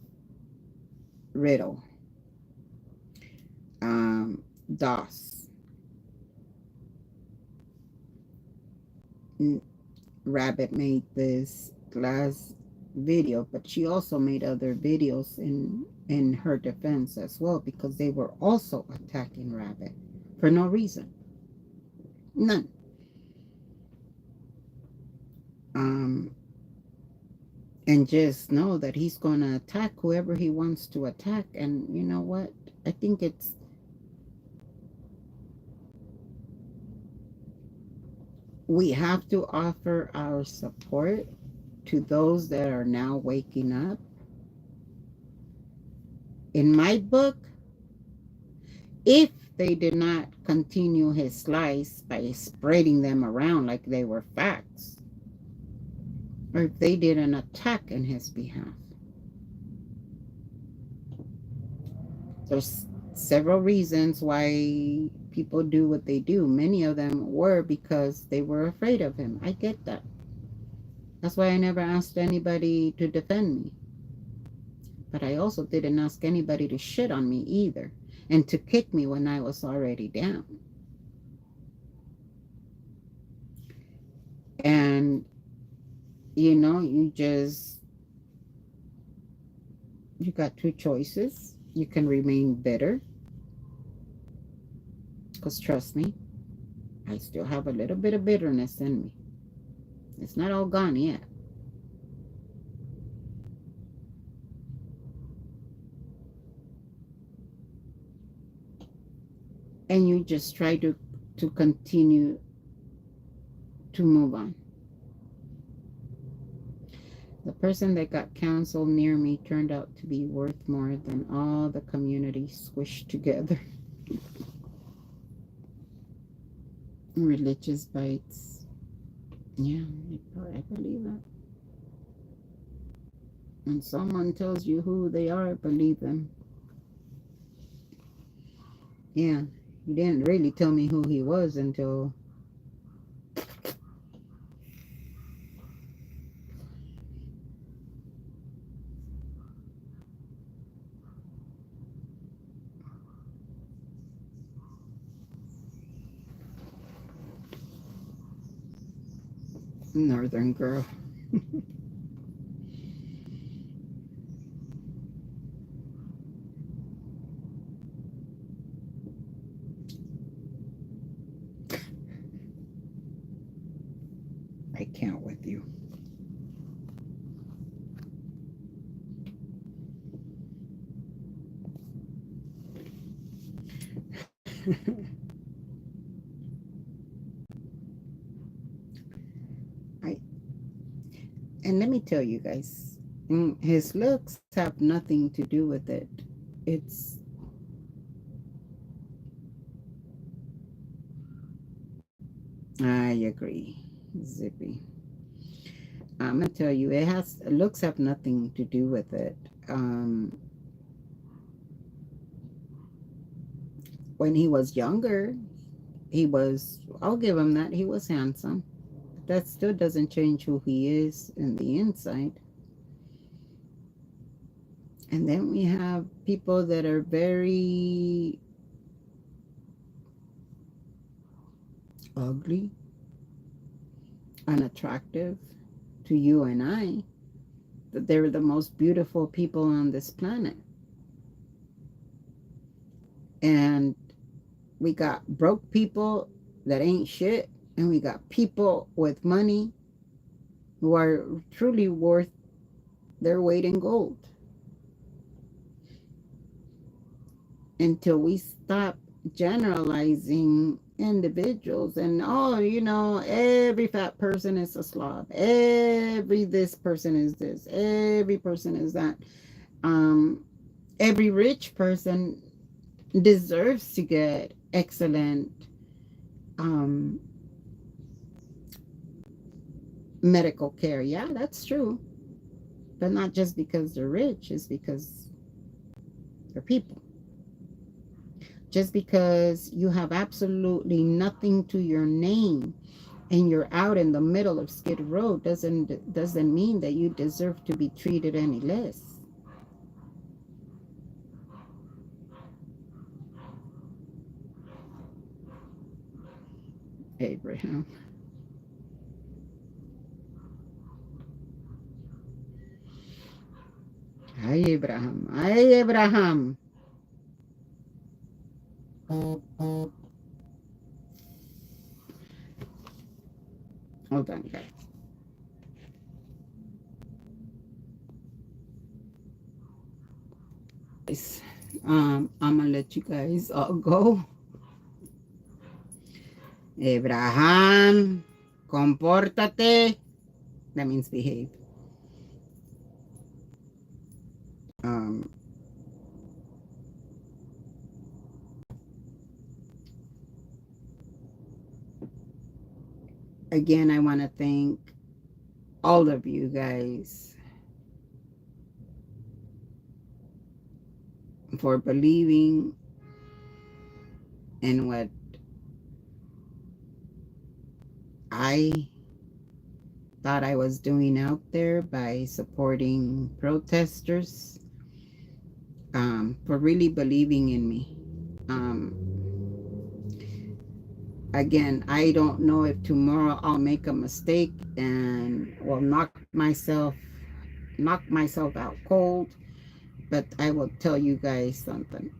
Riddle, Doss, Rabbit made this last video, but she also made other videos in her defense as well because they were also attacking Rabbit for no reason, none. Um, and just know that he's going to attack whoever he wants to attack. And you know what? I think we have to offer our support to those that are now waking up. In my book, if they did not continue his lies by spreading them around like they were facts, or if they did an attack in his behalf. There's several reasons why people do what they do. Many of them were because they were afraid of him. I get that. That's why I never asked anybody to defend me. But I also didn't ask anybody to shit on me either and to kick me when I was already down. And you got two choices. You can remain bitter, because trust me, I still have a little bit of bitterness in me. It's not all gone yet. And you just try to continue to move on. The person that got canceled near me turned out to be worth more than all the community squished together. Religious bites. Yeah, I believe that. When someone tells you who they are, believe them. Yeah, he didn't really tell me who he was until Northern Girl. I count with you. I and let me tell you guys, his looks have nothing to do with it. It's I agree, Zippy. I'm gonna tell you, looks have nothing to do with it. When he was younger, I'll give him that, he was handsome. That still doesn't change who he is in the inside. And then we have people that are very ugly, unattractive to you and I, that they're the most beautiful people on this planet. And we got broke people that ain't shit, and we got people with money who are truly worth their weight in gold. Until we stop generalizing individuals and, oh, every fat person is a slob, every this person is this, every person is that, um every rich person deserves to get excellent um medical care. Yeah, that's true, but not just because they're rich, it's because they're people. Just because you have absolutely nothing to your name and you're out in the middle of Skid Row doesn't mean that you deserve to be treated any less. Abraham. Ay, Abraham. Ay, Abraham. Hold on, guys. I'm gonna let you guys all go. Abraham, compórtate. That means behave. Um, Again, I want to thank all of you guys for believing in what I thought I was doing out there by supporting protesters, for really believing in me. Um, Again, I don't know if tomorrow I'll make a mistake and will knock myself out cold, but I will tell you guys something.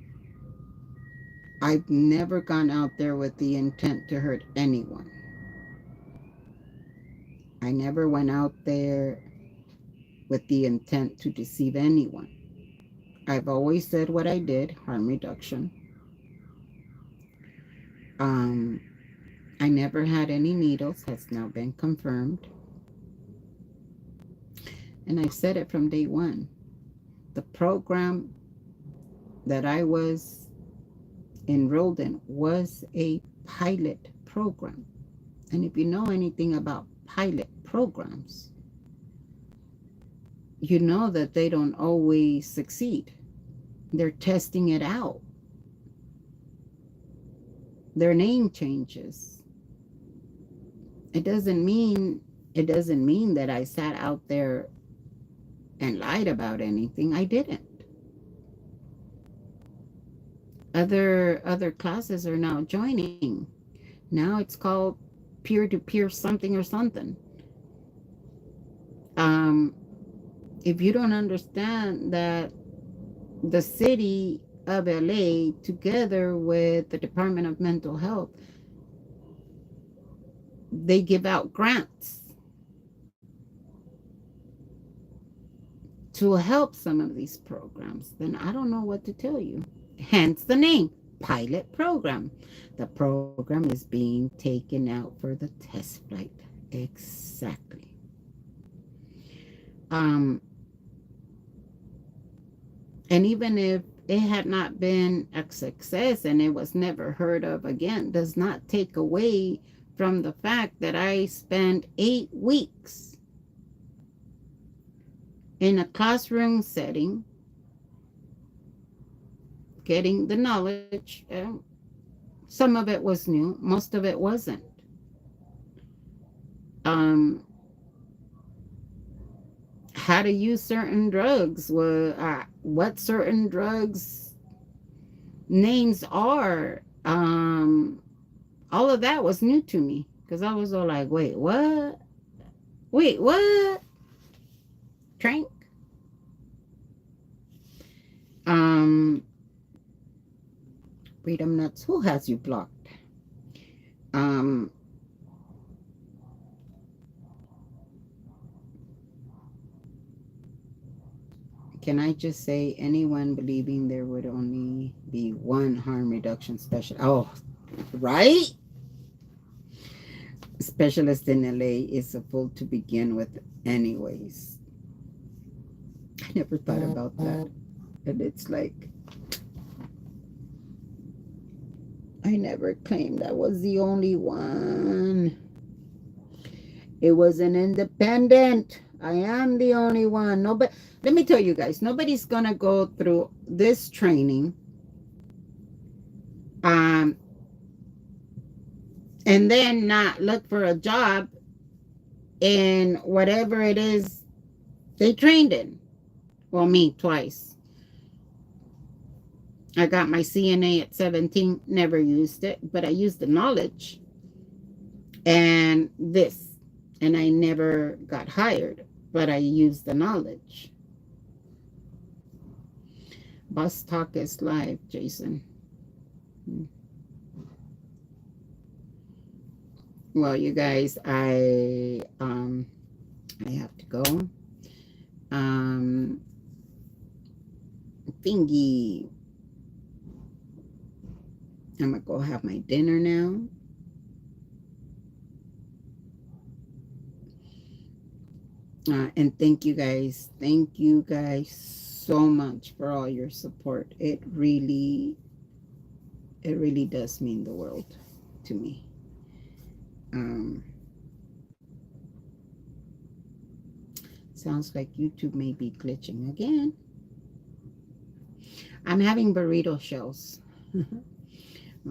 I've never gone out there with the intent to hurt anyone. I never went out there with the intent to deceive anyone. I've always said what I did, harm reduction. Um, I never had any needles, has now been confirmed. And I've said it from day one. The program that I was enrolled in was a pilot program. And if you know anything about pilot programs, you know that they don't always succeed. They're testing it out. Their name changes. It doesn't mean it doesn't mean that I sat out there and lied about anything. I didn't. Other classes are now joining. Now it's called peer-to-peer something or something. Um, if you don't understand that the city of LA, together with the Department of Mental Health, they give out grants to help some of these programs, then I don't know what to tell you. Hence the name, pilot program. The program is being taken out for the test flight. Exactly. Um, and even if it had not been a success and it was never heard of again, does not take away from the fact that I spent 8 weeks in a classroom setting getting the knowledge. Some of it was new, most of it wasn't. Um, how to use certain drugs, what certain drugs names are. All of that was new to me because I was all like, wait, what? Wait, what? Trank? Um, Freedom Nuts, who has you blocked? Um, Can I just say, anyone believing there would only be one harm reduction specialist? Oh, right? Specialist in LA is a fool to begin with, anyways. I never thought about that. And it's like, I never claimed I was the only one. It was an independent. I am the only one. Nobody, let me tell you guys, nobody's gonna go through this training um and then not look for a job in whatever it is they trained in. Well, me twice. I got my CNA at 17, never used it, but I used the knowledge. And this, and I never got hired, but I used the knowledge. Bus Talk is live, Jason. Well, you guys, I have to go. Thingy. I'm gonna go have my dinner now. And thank you guys. Thank you guys so much for all your support. It really does mean the world to me. Sounds like YouTube may be glitching again. I'm having burrito shells.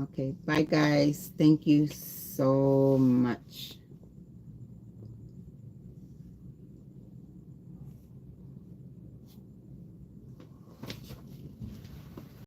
Okay, bye guys. Thank you so much.